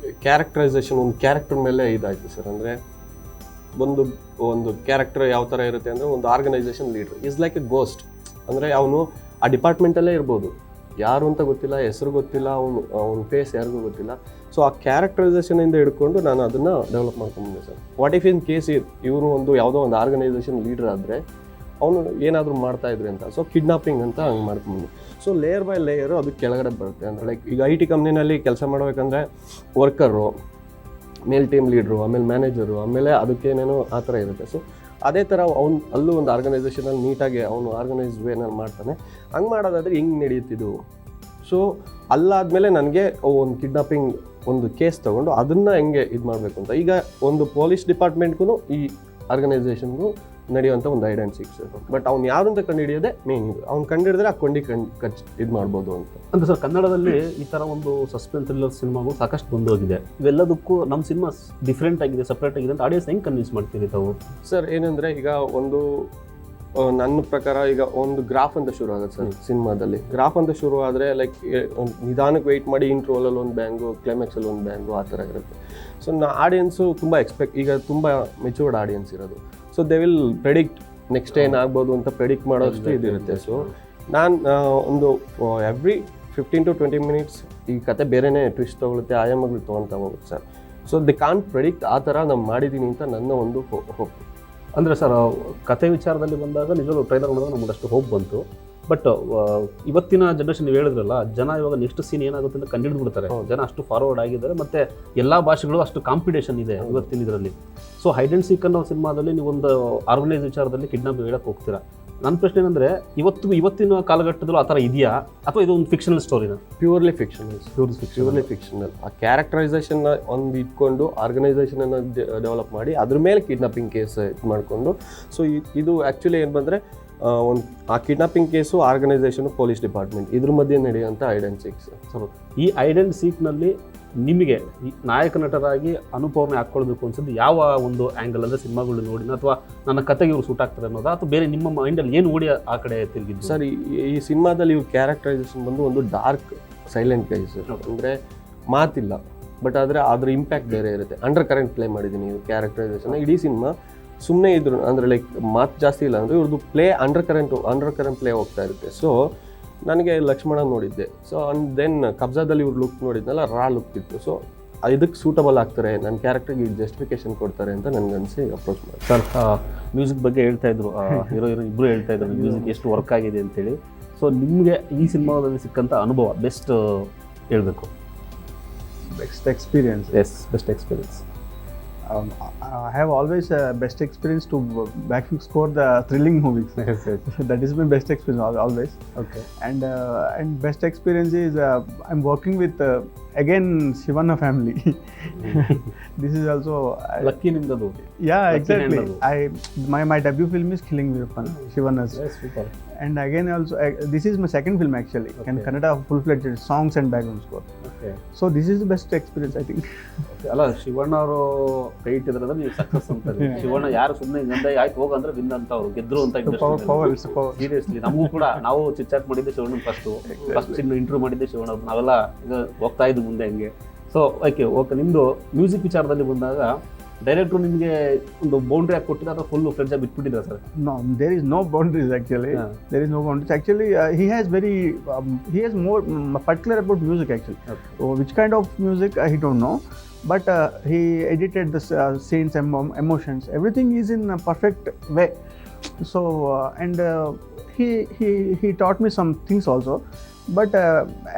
ಕ್ಯಾರೆಕ್ಟರೈಸೇಷನ್, ಒಂದು ಕ್ಯಾರೆಕ್ಟರ್ ಮೇಲೆ ಇದಾಯಿತು ಸರ್. ಅಂದರೆ ಒಂದು ಕ್ಯಾರೆಕ್ಟರ್ ಯಾವ ಥರ ಇರುತ್ತೆ ಅಂದರೆ, ಒಂದು organisation leader is like a ghost. ಅಂದರೆ ಅವನು ಆ ಡಿಪಾರ್ಟ್ಮೆಂಟಲ್ಲೇ ಇರ್ಬೋದು, ಯಾರು ಅಂತ ಗೊತ್ತಿಲ್ಲ, ಹೆಸರು ಗೊತ್ತಿಲ್ಲ, ಅವನ ಫೇಸ್ ಯಾರಿಗೂ ಗೊತ್ತಿಲ್ಲ. ಸೊ ಆ ಕ್ಯಾರೆಕ್ಟರೈಸೇಷನಿಂದ ಹಿಡ್ಕೊಂಡು ನಾನು ಅದನ್ನು ಡೆವಲಪ್ ಮಾಡ್ಕೊಂಡ್ಬಂದೆ sir. What if in case ಇವರು ಯಾವುದೋ ಒಂದು ಆರ್ಗನೈಸೇಷನ್ ಲೀಡರ್ ಆದರೆ ಅವನು ಏನಾದರೂ ಮಾಡ್ತಾಯಿದ್ರಿ ಅಂತ, ಸೊ ಕಿಡ್ನಾಪಿಂಗ್ ಅಂತ ಹಂಗೆ ಮಾಡ್ಕೊಂಡ್ಬಂದು. ಸೊ ಲೇಯರ್ ಬೈ ಲೇಯರು ಅದು ಕೆಳಗಡೆ ಬರುತ್ತೆ. ಅಂದರೆ ಲೈಕ್ ಈಗ IT ಕಂಪ್ನಿನಲ್ಲಿ ಕೆಲಸ ಮಾಡಬೇಕಂದ್ರೆ ವರ್ಕರು, ಮೇಲ್ ಟೀಮ್ ಲೀಡ್ರು, ಆಮೇಲೆ ಮ್ಯಾನೇಜರು, ಆಮೇಲೆ ಅದಕ್ಕೇನೇನೋ ಆ ಥರ ಇರುತ್ತೆ. ಸೊ ಅದೇ ಥರ ಅಲ್ಲೂ ಒಂದು ಆರ್ಗನೈಸೇಷನಲ್ಲಿ ನೀಟಾಗಿ ಅವನು ಆರ್ಗನೈಸ್ ವೇನಲ್ಲಿ ಮಾಡ್ತಾನೆ. ಹಂಗೆ ಮಾಡೋದಾದರೆ ಹಿಂಗೆ ನಡೆಯುತ್ತಿದ್ದು. ಸೊ ಅಲ್ಲಾದಮೇಲೆ ನನಗೆ ಒಂದು ಕಿಡ್ನಾಪಿಂಗ್ ಒಂದು ಕೇಸ್ ತೊಗೊಂಡು ಅದನ್ನು ಹೆಂಗೆ ಇದು ಮಾಡಬೇಕು ಅಂತ, ಈಗ ಒಂದು ಪೊಲೀಸ್ ಡಿಪಾರ್ಟ್ಮೆಂಟ್ಗೂ ಈ ಆರ್ಗನೈಸೇಷನ್ಗೂ ನಡೆಯುವಂಥ ಒಂದು ಹೈಡ್ ಆ್ಯಂಡ್ ಸೀಕ್. ಬಟ್ ಅವ್ನು ಯಾರು ಅಂತ ಕಂಡುಹಿಡಿಯೋದೇ ಮೇನ್. ಇದು ಅವ್ನು ಕಂಡುಹಿಡಿದ್ರೆ ಆ ಕೊಂಡಿ ಇದು ಮಾಡ್ಬೋದು ಅಂತ. ಅಂದರೆ ಸರ್, ಕನ್ನಡದಲ್ಲಿ ಈ ಥರ ಒಂದು ಸಸ್ಪೆನ್ಸ್ ಥ್ರಿಲ್ಲರ್ ಸಿನಿಮಾಗಳು ಸಾಕಷ್ಟು ಬಂದೋಗಿದೆ. ಇವೆಲ್ಲದಕ್ಕೂ ನಮ್ಮ ಸಿನಿಮಾ ಡಿಫ್ರೆಂಟ್ ಆಗಿದೆ, ಸಪ್ರೇಟ್ ಆಗಿದೆ ಅಂತ ಆಡಿಯನ್ಸ್ ಹೆಂಗೆ ಕನ್ವಿನ್ಸ್ ಮಾಡ್ತೀರಿ ತಾವು? ಸರ್ ಏನಂದರೆ, ಈಗ ನನ್ನ ಪ್ರಕಾರ ಈಗ ಒಂದು ಗ್ರಾಫ್ ಅಂತ ಶುರು ಆಗುತ್ತೆ ಸರ್ ಸಿನಿಮಾದಲ್ಲಿ. ಗ್ರಾಫ್ ಅಂತ ಶುರು ಆದರೆ ಲೈಕ್ ನಿಧಾನಕ್ಕೆ ವೆಯ್ಟ್ ಮಾಡಿ ಇಂಟ್ರೋಲಲ್ಲಿ ಒಂದು ಬ್ಯಾಂಗು, ಕ್ಲೈಮ್ಯಾಕ್ಸಲ್ಲಿ ಒಂದು ಬ್ಯಾಂಗು, ಆ ಥರ ಇರುತ್ತೆ. ಸೊ ಆಡಿಯನ್ಸು ತುಂಬ ಈಗ ತುಂಬ ಮೆಚೂರ್ಡ್ ಆಡಿಯನ್ಸ್ ಇರೋದು. So they will predict next ಏನಾಗ್ಬೋದು ಅಂತ ಪ್ರೆಡಿಕ್ಟ್ ಮಾಡೋಷ್ಟು ಇದಿರುತ್ತೆ. ಸೊ ನಾನು ಎವ್ರಿ 15 to 20 minutes ಈ ಕತೆ ಬೇರೆನೇ ಟ್ವಿಸ್ಟ್ ತೊಗೊಳುತ್ತೆ, ಆಯಾಮಗಳು ತೊಗೊಳ್ತಾ ಹೋಗುತ್ತೆ sir. So they can't predict. ಆ ಥರ ನಾನು ಮಾಡಿದ್ದೀನಿ ಅಂತ ನನ್ನ ಒಂದು ಹೋಪ್. ಅಂದರೆ ಸರ್, ಕತೆ ವಿಚಾರದಲ್ಲಿ ಬಂದಾಗ ನಿಜವಾಗ್ಲೂ ಟ್ರೈಲರ್ ನೋಡಿದಾಗ ನಮಗಷ್ಟು ಹೋಪ್ ಬಂತು. ಬಟ್ ಇವತ್ತಿನ ಜನ್ರೇಷನ್ ನೀವು ಹೇಳಿದ್ರಲ್ಲ, ಜನ ಇವಾಗ ನೆಕ್ಸ್ಟ್ ಸೀನ್ ಏನಾಗುತ್ತೆ ಅಂತ ಕಂಡುಹಿಡಿದು ಬಿಡ್ತಾರೆ. ಜನ ಅಷ್ಟು ಫಾರ್ವರ್ಡ್ ಆಗಿದ್ದಾರೆ, ಮತ್ತು ಎಲ್ಲ ಭಾಷೆಗಳು ಅಷ್ಟು ಕಾಂಪಿಟೇಷನ್ ಇದೆ ಇವತ್ತಿನ ಇದರಲ್ಲಿ. ಸೊ ಹೈಡ್ ಆ್ಯಂಡ್ ಸೀಕ್ ಅನ್ನೋ ಸಿನಿಮಾದಲ್ಲಿ ನೀವು ಒಂದು ಆರ್ಗನೈಸ್ ವಿಚಾರದಲ್ಲಿ ಕಿಡ್ನಾಪ್ ಹೇಳಕ್ಕೆ ಹೋಗ್ತೀರಾ. ನನ್ನ ಪ್ರಶ್ನೆ ಏನಂದರೆ, ಇವತ್ತಿನ ಕಾಲಘಟ್ಟದಲ್ಲೂ ಆ ಥರ ಇದೆಯಾ, ಅಥವಾ ಇದು ಒಂದು ಫಿಕ್ಷನಲ್ ಸ್ಟೋರಿನ? Purely fictional. ಆ ಕ್ಯಾರೆಕ್ಟರೈಸೇಷನ್ನ ಒಂದು ಇಟ್ಕೊಂಡು ಆರ್ಗನೈಸೇಷನನ್ನು ಡೆವಲಪ್ ಮಾಡಿ ಅದ್ರ ಮೇಲೆ ಕಿಡ್ನಾಪಿಂಗ್ ಕೇಸ್ ಇದು ಮಾಡಿಕೊಂಡು. ಸೊ ಇದು ಆ್ಯಕ್ಚುಲಿ ಏನು ಬಂದರೆ, ಆ kidnapping case, organisation, police department ಇದ್ರ ಮಧ್ಯೆ ನಡೆಯುವಂಥ ಹೈಡ್ ಆ್ಯಂಡ್ ಸೀಕ್. ಸೊ ಈ ಹೈಡ್ ಆ್ಯಂಡ್ ಸೀಕ್ನಲ್ಲಿ ನಿಮಗೆ ಈ ನಾಯಕ ನಟರಾಗಿ ಅನುಪವರ್ಣೆ ಹಾಕ್ಕೊಳ್ಬೇಕು ಅನ್ಸೋದು ಯಾವ ಒಂದು ಆ್ಯಂಗಲ್? ಅಂದರೆ ಸಿನಿಮಾಗಳು ನೋಡಿನ, ಅಥವಾ ನನ್ನ ಕತೆಗೆ ಇವರು ಸೂಟ್ ಆಗ್ತಾರೆ ಅನ್ನೋದಾ, ಅಥವಾ ಬೇರೆ ನಿಮ್ಮ ಮೈಂಡಲ್ಲಿ ಏನು ಓಡಿ ಆ ಕಡೆ ತಿರುಗಿದ್ದು? ಸರ್, ಈ ಸಿನಿಮಾದಲ್ಲಿ ಇವ್ರ ಕ್ಯಾರೆಕ್ಟರೈಸೇಷನ್ ಬಂದು ಒಂದು ಡಾರ್ಕ್ ಸೈಲೆಂಟ್ ಗೈಸ್. ಅಂದರೆ ಮಾತಿಲ್ಲ, ಬಟ್ ಆದರೆ ಅದ್ರ ಇಂಪ್ಯಾಕ್ಟ್ ಬೇರೆ ಇರುತ್ತೆ. ಅಂಡರ್ ಕರೆಂಟ್ ಪ್ಲೇ ಮಾಡಿದ್ದೀನಿ ಇವ್ರ ಕ್ಯಾರೆಕ್ಟರೈಸೇಷನ್. ಇಡೀ ಸಿನಿಮಾ ಸುಮ್ಮನೆ ಇದ್ರು ಅಂದರೆ ಲೈಕ್ ಮಾತು ಜಾಸ್ತಿ ಇಲ್ಲ ಅಂದರೆ ಇವ್ರದ್ದು ಪ್ಲೇ ಅಂಡರ್ ಕರೆಂಟ್ ಪ್ಲೇ ಹೋಗ್ತಾ ಇರುತ್ತೆ. ಸೊ ನನಗೆ ಲಕ್ಷ್ಮಣ ನೋಡಿದ್ದೆ. ಸೊ ಅಂಡ್ ದೆನ್ ಕಬ್ಜಾದಲ್ಲಿ ಇವ್ರು ಲುಕ್ ನೋಡಿದ್ನಲ್ಲ, ರಾ ಲುಕ್ ಇತ್ತು. ಸೊ ಇದಕ್ಕೆ ಸೂಟಬಲ್ ಆಗ್ತಾರೆ, ನನ್ನ ಕ್ಯಾರೆಕ್ಟರ್ಗೆ ಜಸ್ಟಿಫಿಕೇಶನ್ ಕೊಡ್ತಾರೆ ಅಂತ ನನಗನ್ಸಿ ಅಪ್ರೋಚ್ ಮಾಡಿ. ಸರ್, ಮ್ಯೂಸಿಕ್ ಬಗ್ಗೆ ಹೇಳ್ತಾಯಿದ್ರು, ಹೀರೋ ಇಬ್ಬರು ಹೇಳ್ತಾಯಿದ್ರು ಮ್ಯೂಸಿಕ್ ಎಷ್ಟು ವರ್ಕ್ ಆಗಿದೆ ಅಂತೇಳಿ. ಸೊ ನಿಮಗೆ ಈ ಸಿನಿಮಾದಲ್ಲಿ ಸಿಕ್ಕಂಥ ಅನುಭವ ಬೆಸ್ಟ್ ಹೇಳಬೇಕು? Best experience. Best experience. I have always best experience to back score the thrilling movies. Yes, yes. That is my best experience always. Okay. And best experience is I'm working with again Shivana family. This is also lucky ನಿಮ್ದದು. yeah, Lucky exactly. handle. My debut film is Killing Virpan, Shivana's. Yes, super. And again also this is my second film actually. Okay. And Kannada full-fledged songs and background score. Okay. So this is the best experience I think. ಅಲ್ಲ ಶಿವಣ್ಣ ಅವರು ಕೈ ಇಟ್ಟಿದ್ರೆ ನೀವು success ಅಂತಾರೆ. ಶಿವಣ್ಣ ಯಾರು ಸುಮ್ಮನೆ ಗಂದೆ ಆಯ್ತು ಹೋಗ ಅಂದ್ರೆ ವಿನ್ ಅಂತ ಅವ್ರು ಗೆದ್ರು ಅಂತ Power, it's a power. Seriously ನಮಗೂ ಕೂಡ ನಾವು ಚಿಟ್ಚಾಟ್ ಮಾಡಿದ್ದೆ ಶಿವಣ್ಣ ಫಸ್ಟ್ ಇಂಟರ್ವ್ಯೂ ಮಾಡಿದ್ದೆ ಶಿವಣ್ಣ ನಾವೆಲ್ಲ ಈಗ ಹೋಗ್ತಾ ಇದ್ದು ಮುಂದೆ ಹಂಗೆ. ಸೊ ಓಕೆ ನಿಮ್ದು ಮ್ಯೂಸಿಕ್ ವಿಚಾರದಲ್ಲಿ ಬಂದಾಗ ಡೈರೆಕ್ಟ್ರು ನಿಮಗೆ ಒಂದು ಬೌಂಡ್ರಿ ಹಾಕಿ ಕೊಟ್ಟಿದ್ರೆ ಅಥವಾ ಫುಲ್ ಫ್ರೆಂಡ್ಸ್ ಆಗಿ ಬಿಟ್ಬಿಟ್ಟಿದ್ದಾರೆ sir? No, there is no boundaries actually. Yeah. There is no boundaries. Actually, he has more particular about music actually. Okay. So which kind of music he don't know, but he edited the scenes, emotions. Everything is in a perfect way. So he taught me some things also, but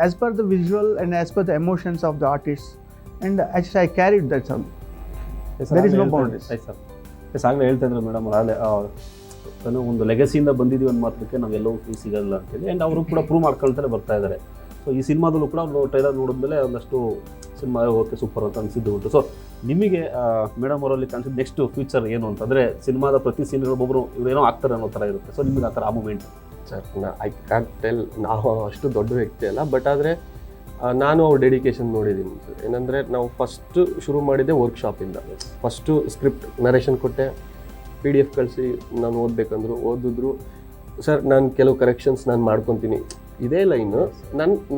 as per the visual and as per the emotions of the artists, and actually I carried that some. There is no boundaries. ಆಗಲೇ ಹೇಳ್ತಾ ಇದ್ರು madam ನಾನು ಒಂದು ಲೆಗಸಿಯಿಂದ ಬಂದಿದ್ದೀವಿ ಒಂದು ಮಾತ್ರಕ್ಕೆ ನಾವೆಲ್ಲವೂ free ಸಿಗಲ್ಲ ಅಂತೇಳಿ. ಆ್ಯಂಡ್ ಅವರು ಕೂಡ ಪ್ರೂವ್ ಮಾಡ್ಕೊಳ್ತಾರೆ ಬರ್ತಾ ಇದ್ದಾರೆ. ಸೊ ಈ ಸಿನಿಮಾದಲ್ಲೂ ಕೂಡ ಒಂದು ಟ್ರೈಲರ್ ನೋಡಿದ್ಮೇಲೆ ಒಂದಷ್ಟು ಸಿನಿಮಾ ಓಕೆ ಸೂಪರ್ ಅಂತ ಅನಿಸಿದ್ದು ಉಂಟು. ಸೊ ನಿಮಗೆ ಮೇಡಮ್ ಅವರಲ್ಲಿ ಕಾಣಿಸಿದ ನೆಕ್ಸ್ಟ್ ಫ್ಯೂಚರ್ ಏನು ಅಂತಂದರೆ ಸಿನಿಮಾದ ಪ್ರತಿ ಸೀನ್ಗಳು ಒಬ್ಬರು ಇವರೇನೋ ಆಗ್ತಾರೆ ಅನ್ನೋ ಥರ ಇರುತ್ತೆ. ಸೊ ನಿಮಗೆ ಆ ಥರ ಆ moment? Sir I can tell, ನಾವು ಅಷ್ಟು ದೊಡ್ಡ ವ್ಯಕ್ತಿ ಅಲ್ಲ, ಬಟ್ ಆದರೆ ನಾನು ಅವ್ರ ಡೆಡಿಕೇಶನ್ ನೋಡಿದ್ದೀನಿ ಸರ್. ಏನಂದರೆ ನಾವು ಫಸ್ಟು ಶುರು ಮಾಡಿದ್ದೆ ವರ್ಕ್ಶಾಪಿಂದ. ಫಸ್ಟು ಸ್ಕ್ರಿಪ್ಟ್ ನರೇಷನ್ ಕೊಟ್ಟೆ, PDF ಕಳಿಸಿ ನಾನು ಓದಬೇಕಂದ್ರು ಓದಿದ್ರು. ಸರ್ ನಾನು ಕೆಲವು ಕರೆಕ್ಷನ್ಸ್ ನಾನು ಮಾಡ್ಕೊತೀನಿ, ಇದೇ ಲೈನು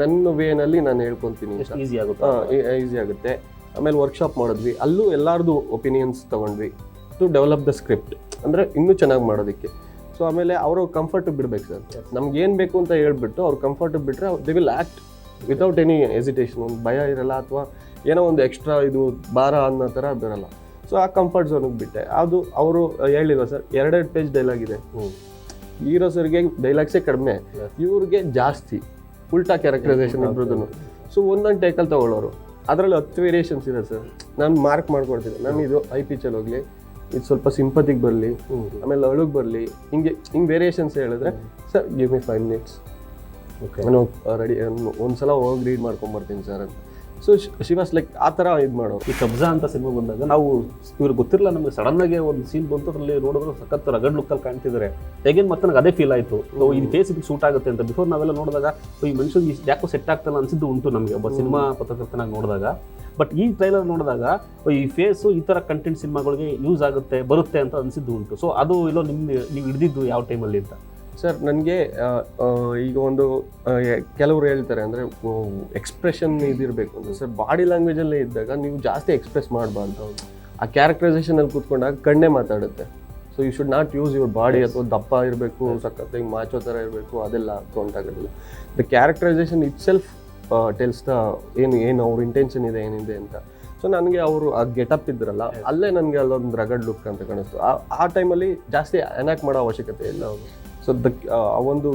ನನ್ನ ವೇನಲ್ಲಿ ನಾನು ಹೇಳ್ಕೊತೀನಿ, ಈಸಿ ಆಗುತ್ತೆ. ಈಸಿ ಆಗುತ್ತೆ. ಆಮೇಲೆ ವರ್ಕ್ಶಾಪ್ ಮಾಡಿದ್ವಿ, ಅಲ್ಲೂ ಎಲ್ಲರದು ಒಪಿನಿಯನ್ಸ್ ತೊಗೊಂಡ್ವಿ ಟು ಡೆವಲಪ್ ದ ಸ್ಕ್ರಿಪ್ಟ್, ಅಂದರೆ ಇನ್ನೂ ಚೆನ್ನಾಗಿ ಮಾಡೋದಕ್ಕೆ. ಸೊ ಆಮೇಲೆ ಅವರು ಕಂಫರ್ಟ್ ಬಿಡ್ಬೇಕು ಸರ್. ನಮ್ಗೆ ಏನು ಬೇಕು ಅಂತ ಹೇಳ್ಬಿಟ್ಟು ಅವ್ರು ಕಂಫರ್ಟ್ ಬಿಟ್ಟರೆ they will act without any hesitation. ಒಂದು ಭಯ ಇರಲ್ಲ ಅಥವಾ ಏನೋ ಒಂದು ಎಕ್ಸ್ಟ್ರಾ ಇದು ಭಾರ ಅನ್ನೋ ಥರ ಬರಲ್ಲ. ಸೊ ಆ ಕಂಫರ್ಟ್ ಝೋನಿಗೆ ಬಿಟ್ಟೆ. ಅದು ಅವರು ಹೇಳಿಲ್ವ ಸರ್, 2 ಪೇಜ್ ಡೈಲಾಗ್ ಇದೆ. ಹೀರೋ ಸರ್ಗೆ ಡೈಲಾಗ್ಸೇ ಕಡಿಮೆ, ಇವ್ರಿಗೆ ಜಾಸ್ತಿ ಉಲ್ಟಾ ಕ್ಯಾರೆಕ್ಟರೈಸೇಷನ್ ಇಬ್ಬರದೂ. ಸೊ ಒಂದೊಂದು ಟೇಕಲ್ಲಿ ತೊಗೊಳ್ಳೋರು, ಅದರಲ್ಲಿ 10 ವೇರಿಯೇಷನ್ಸ್ ಇದೆ ಸರ್. ನಾನು ಮಾರ್ಕ್ ಮಾಡ್ಕೊಡ್ತೀನಿ, ನಾನು ಇದು ಹೈ ಪಿಚಲ್ಲಿ ಹೋಗಲಿ, ಇದು ಸ್ವಲ್ಪ ಸಿಂಪತಿಗೆ ಬರಲಿ, ಆಮೇಲೆ ಅಳುಗೆ ಬರಲಿ, ಹಿಂಗೆ ವೇರಿಯೇಷನ್ಸ್ ಹೇಳಿದ್ರೆ ಸರ್ ಗಿವ್ ಮಿ 5 minutes, ನಾನು ರೆಡಿ, ಒಂದ್ಸಲ ಹೋಗಿ ರೀಡ್ ಮಾಡ್ಕೊಂಬರ್ತೀನಿ ಸರ್ ಅಂತ. ಸೊ ಶಿ ವಾಸ್ ಲೈಕ್ ಆ ಥರ ಇದು ಮಾಡೋರು. ಈ ಕಬ್ಜಾ ಅಂತ ಸಿನಿಮಾ ಬಂದಾಗ ನಾವು ಇವ್ರಿಗೆ ಗೊತ್ತಿರಲ್ಲ, ನಮಗೆ ಸಡನ್ನಾಗಿ ಒಂದು ಸೀನ್ ಬಂತು, ಅದರಲ್ಲಿ ನೋಡಿದ್ರೆ ಸಖತ್ ರಗಡ್ ಲುಕ್ಕಲ್ಲಿ ಕಾಣ್ತಿದ್ದಾರೆ. ಹೇಗೇನು ಮತ್ತೆ ನನಗೆ ಅದೇ ಫೀಲ್ ಆಯಿತು, ಇದು ಫೇಸ್ ಇದು ಸೂಟ್ ಆಗುತ್ತೆ ಅಂತ. ಬಿಫೋರ್ ನಾವೆಲ್ಲ ನೋಡಿದಾಗ ಈ ಮನುಷ್ಯನಿಗೆ ಯಾಕೋ ಸೆಟ್ ಆಗ್ತಲ್ಲ ಅನಿಸಿದ್ದು ಉಂಟು ನಮಗೆ ಒಬ್ಬ ಸಿನಿಮಾ ಪತ್ರಕರ್ತನಾಗಿ ನೋಡಿದಾಗ. ಬಟ್ ಈ ಟ್ರೈಲರ್ ನೋಡಿದಾಗ ಈ ಫೇಸು ಈ ಥರ ಕಂಟೆಂಟ್ ಸಿನಿಮಾಗಳಿಗೆ ಯೂಸ್ ಆಗುತ್ತೆ ಬರುತ್ತೆ ಅಂತ ಅನಿಸಿದ್ದು ಉಂಟು. ಸೊ ಅದು ಇಲ್ಲೋ ನೀವು ಹಿಡಿದಿದ್ದು ಯಾವ ಟೈಮಲ್ಲಿ ಅಂತ? ಸರ್ ನನಗೆ ಈಗ ಒಂದು ಕೆಲವರು ಹೇಳ್ತಾರೆ ಅಂದರೆ ಎಕ್ಸ್ಪ್ರೆಷನ್ ಇದಿರಬೇಕು ಅಂತ. ಸರ್ ಬಾಡಿ ಲ್ಯಾಂಗ್ವೇಜಲ್ಲೇ ಇದ್ದಾಗ ನೀವು ಜಾಸ್ತಿ ಎಕ್ಸ್ಪ್ರೆಸ್ ಮಾಡಬಾರ್ದು. ಆ ಕ್ಯಾರೆಕ್ಟರೈಸೇಷನಲ್ಲಿ ಕೂತ್ಕೊಂಡಾಗ ಕಣ್ಣೇ ಮಾತಾಡುತ್ತೆ. So you should not use your body, ಅಥವಾ ದಪ್ಪ ಇರಬೇಕು, ಸಖತ್ ಹಿಂಗೆ ಮಾಚೋ ಥರ ಇರಬೇಕು, ಅದೆಲ್ಲ ಕೌಂಟ್ ಆಗೋದಿಲ್ಲ. The characterisation it self tells the ಏನು ಅವ್ರ ಇಂಟೆನ್ಷನ್ ಇದೆ ಏನಿದೆ ಅಂತ. ಸೊ ನನಗೆ ಅವರು ಆ ಗೆಟಪ್ ಇದ್ರಲ್ಲ, ಅಲ್ಲೇ ನನಗೆ ಅಲ್ಲೊಂದು ರಗಡ್ ಲುಕ್ ಅಂತ ಕಾಣಿಸ್ತು. ಆ ಟೈಮಲ್ಲಿ ಜಾಸ್ತಿ ಅನ್ಯಾಕ್ಟ್ ಮಾಡೋ ಅವಶ್ಯಕತೆ ಇಲ್ಲ ಅವರು. ಸೊ ಆ ಒಂದು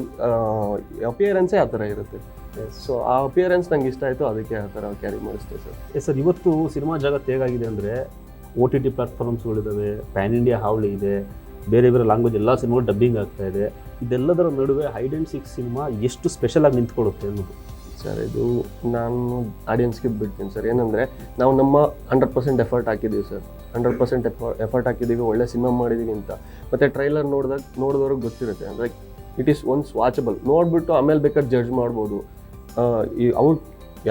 ಅಪಿಯರೆನ್ಸೇ ಆ ಥರ ಇರುತ್ತೆ. ಸೊ ಆ ಅಪಿಯರೆನ್ಸ್ ನಂಗೆ ಇಷ್ಟ ಆಯಿತು, ಅದಕ್ಕೆ ಆ ಥರ ಕ್ಯಾರಿ ಮಾಡಿಸ್ತೇವೆ ಸರ್. ಸರ್ ಇವತ್ತು ಸಿನಿಮಾ ಜಗತ್ತು ಹೇಗಾಗಿದೆ ಅಂದರೆ OTT ಪ್ಲಾಟ್ಫಾರ್ಮ್ಸ್ಗಳಿದ್ದಾವೆ, ಪ್ಯಾನ್ ಇಂಡಿಯಾ ಹಾವಳಿ ಇದೆ, ಬೇರೆ ಬೇರೆ ಲ್ಯಾಂಗ್ವೇಜ್ ಎಲ್ಲ ಸಿನಿಮಾ ಡಬ್ಬಿಂಗ್ ಆಗ್ತಾ ಇದೆ. ಇದೆಲ್ಲದರ ನಡುವೆ ಹೈಡ್ ಆ್ಯಂಡ್ ಸೀಕ್ ಸಿನಿಮಾ ಎಷ್ಟು ಸ್ಪೆಷಲ್ ಆಗಿ ನಿಂತ್ಕೊಳ್ಳುತ್ತೆ ಅನ್ನೋದು? ಸರ್ ಇದು ನಾನು ಆಡಿಯನ್ಸ್ಗೆ ಬಿಡ್ತೀನಿ ಸರ್. ಏನಂದರೆ ನಾವು ನಮ್ಮ 100% ಎಫರ್ಟ್ ಹಾಕಿದ್ದೀವಿ ಸರ್, 100% ಎಫರ್ಟ್ ಹಾಕಿದ್ದೀವಿ, ಒಳ್ಳೆ ಸಿನಿಮಾ ಮಾಡಿದ್ದೀವಿ ಅಂತ. ಮತ್ತು ಟ್ರೈಲರ್ ನೋಡಿದವ್ರಿಗೆ ಗೊತ್ತಿರುತ್ತೆ. ಅಂದರೆ ಇಟ್ ಈಸ್ ಒನ್ಸ್ ವಾಚಬಲ್. ನೋಡಿಬಿಟ್ಟು ಆಮೇಲೆ ಬೇಕಾದ್ರೆ ಜಡ್ಜ್ ಮಾಡ್ಬೋದು. ಅವ್ರು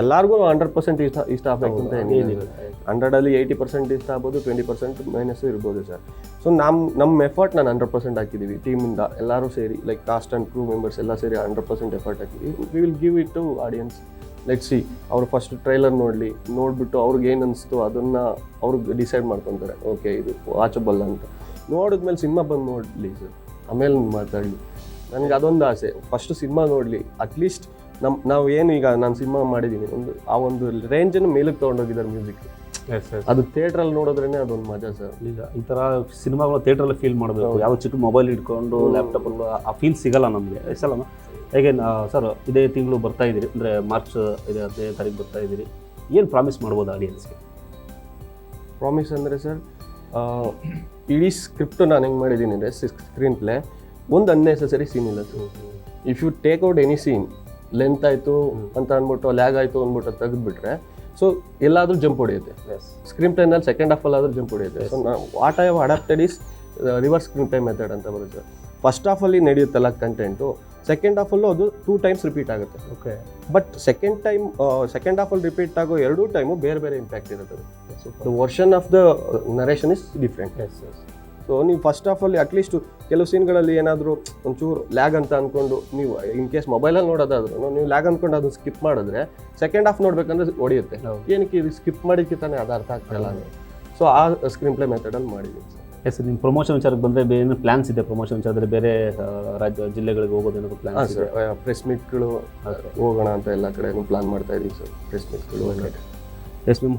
ಎಲ್ಲರಿಗೂ 100% ಇಷ್ಟ ಆಗಬೇಕು ಅಂತ ಏನಿಲ್ಲ. 100ಅಲ್ಲಿ 80% ಇಷ್ಟ ಆಗ್ಬೋದು, 20% ಮೈನಸ್ಸು ಇರ್ಬೋದು ಸರ್. ಸೊ ನಮ್ಮ ಎಫರ್ಟ್ ನಾನು 100% ಹಾಕಿದ್ದೀವಿ ಟೀಮಿಂದ ಎಲ್ಲರೂ ಸೇರಿ, like cast and crew members ಎಲ್ಲ ಸೇರಿ 100% ಎಫರ್ಟ್ ಹಾಕಿದ್ದೀವಿ. We will give it to audience. Let see, ಅವರು ಫಸ್ಟ್ ಟ್ರೈಲರ್ ನೋಡಿಬಿಟ್ಟು ಅವ್ರಿಗೆ ಏನು ಅನಿಸ್ತು ಅದನ್ನು ಅವ್ರಿಗೆ ಡಿಸೈಡ್ ಮಾಡ್ಕೊತಾರೆ, ಓಕೆ ಇದು ವಾಚಬಲ್ ಅಂತ. ನೋಡಿದ್ಮೇಲೆ ಸಿನಿಮಾ ಬಂದು ನೋಡಲಿ ಸರ್, ಆಮೇಲೆ ಮಾತಾಡಲಿ. ನನಗೆ ಅದೊಂದು ಆಸೆ, ಫಸ್ಟ್ ಸಿನಿಮಾ ನೋಡಲಿ. ಅಟ್ಲೀಸ್ಟ್ ನಾವು ಏನು ಈಗ ನಾನು ಸಿನಿಮಾ ಮಾಡಿದ್ದೀನಿ, ಒಂದು ರೇಂಜನ್ನು ಮೇಲಕ್ಕೆ ತೊಗೊಂಡೋಗಿದ್ದಾರೆ ಮ್ಯೂಸಿಕ್. ಅದು ಥಿಯೇಟ್ರಲ್ಲಿ ನೋಡೋದ್ರೇ ಅದೊಂದು ಮಜಾ ಸರ್. ಈಗ ಈ ಥರ ಸಿನಿಮಾಗಳು ಥಿಯೇಟ್ರಲ್ಲಿ ಫೀಲ್ ಮಾಡಬೇಕು. ಯಾವ ಚಿಕ್ಕ ಮೊಬೈಲ್ ಇಟ್ಕೊಂಡು ಲ್ಯಾಪ್ಟಾಪಲ್ಲಿ ಆ ಫೀಲ್ ಸಿಗಲ್ಲ ನಮಗೆ ಸಲ. ಹೇಗೆ ಸರ್ ಇದೇ ತಿಂಗಳು ಬರ್ತಾ ಇದ್ದೀರಿ, ಅಂದರೆ ಮಾರ್ಚ್ 15ನೇ ತಾರೀಕು ಬರ್ತಾ ಇದ್ದೀರಿ, ಏನು ಪ್ರಾಮಿಸ್ ಮಾಡ್ಬೋದು ಆಡಿಯನ್ಸ್ಗೆ? ಪ್ರಾಮಿಸ್ ಅಂದರೆ ಸರ್ ಇಡೀ ಸ್ಕ್ರಿಪ್ಟ್ ನಾನು ಹೆಂಗೆ ಮಾಡಿದ್ದೀನಿ ಅಂದರೆ ಸ್ಕ್ರೀನ್ ಪ್ಲೇ ಒಂದು ಅನ್ನೆಸೆಸರಿ ಸೀನ್ ಇಲ್ಲ sir. If you take out any scene length ಆಯಿತು ಅಂತ ಅಂದ್ಬಿಟ್ಟು ಲ್ಯಾಗ್ ಆಯಿತು ಅಂದ್ಬಿಟ್ಟು ತೆಗೆದುಬಿಟ್ರೆ ಸೊ ಎಲ್ಲಾದರೂ ಜಂಪ್ ಹೊಡೆಯುತ್ತೆ. ಸ್ಕ್ರೀನ್ ಪ್ಲೇನಲ್ಲಿ ಸೆಕೆಂಡ್ ಹಾಫಲ್ಲಾದರೂ ಜಂಪ್ ಹೊಡೆಯುತ್ತೆ. So what I have adapted is reverse screenplay method ಅಂತ ಬರುತ್ತೆ. ಫಸ್ಟ್ ಹಾಫಲ್ಲಿ ನಡೆಯುತ್ತಲ್ಲ ಕಂಟೆಂಟು, ಸೆಕೆಂಡ್ ಹಾಫಲ್ಲೂ ಅದು 2 times ರಿಪೀಟ್ ಆಗುತ್ತೆ. ಓಕೆ. ಬಟ್ ಸೆಕೆಂಡ್ ಹಾಫಲ್ಲಿ ರಿಪೀಟ್ ಆಗೋ 2 ಟೈಮು ಬೇರೆ ಬೇರೆ ಇಂಪ್ಯಾಕ್ಟ್ ಇರುತ್ತೆ. The version of the narration is different. So ನೀವು ಫಸ್ಟ್ ಹಾಫಲ್ಲಿ ಅಟ್ಲೀಸ್ಟ್ ಕೆಲವು ಸೀನ್ಗಳಲ್ಲಿ ಏನಾದರೂ ಒಂಚೂರು ಲ್ಯಾಗ್ ಅಂತ ಅಂದ್ಕೊಂಡು ನೀವು ಇನ್ ಕೇಸ್ ಮೊಬೈಲಲ್ಲಿ ನೋಡೋದಾದ್ರೂ ನೀವು ಲ್ಯಾಗ್ ಅಂದ್ಕೊಂಡು ಅದನ್ನು ಸ್ಕಿಪ್ ಮಾಡಿದ್ರೆ ಸೆಕೆಂಡ್ ಹಾಫ್ ನೋಡ್ಬೇಕಂದ್ರೆ ಹೊಡೆಯುತ್ತೆ. ಏನಕ್ಕೆ ಇದು ಸ್ಕಿಪ್ ಮಾಡಿದ್ದಕ್ಕೆ ತಾನೇ ಅದು ಅರ್ಥ ಆಗ್ತಾಯಿಲ್ಲ. ಸೊ ಆ ಸ್ಕ್ರೀನ್ ಪ್ಲೇ ಮೆಥಡಲ್ಲಿ ಮಾಡಿದ್ದೀನಿ ಸರ್. ಎಸ್, ನಿಮ್ಮ ಪ್ರಮೋಷನ್ ವಿಚಾರಕ್ಕೆ ಬಂದರೆ ಬೇರೆ ಪ್ಲಾನ್ಸ್ ಇದೆ? ಪ್ರಮೋಷನ್ ವಿಚಾರದಲ್ಲಿ ಬೇರೆ ರಾಜ್ಯ ಜಿಲ್ಲೆಗಳಿಗೆ ಹೋಗೋದೇನಾದ್ರು ಪ್ಲಾನ್ಸ್ ಇದೆ? ಪ್ರೆಸ್ ಮೀಟ್ಗಳು ಹೋಗೋಣ ಅಂತ ಎಲ್ಲ ಕಡೆನೂ ಪ್ಲಾನ್ ಮಾಡ್ತಾ ಇದ್ದೀವಿ ಸರ್. ಪ್ರೆಸ್ ಮೀಟ್ಗಳು ಎಸ್ ಮ್ಯಾಮ್,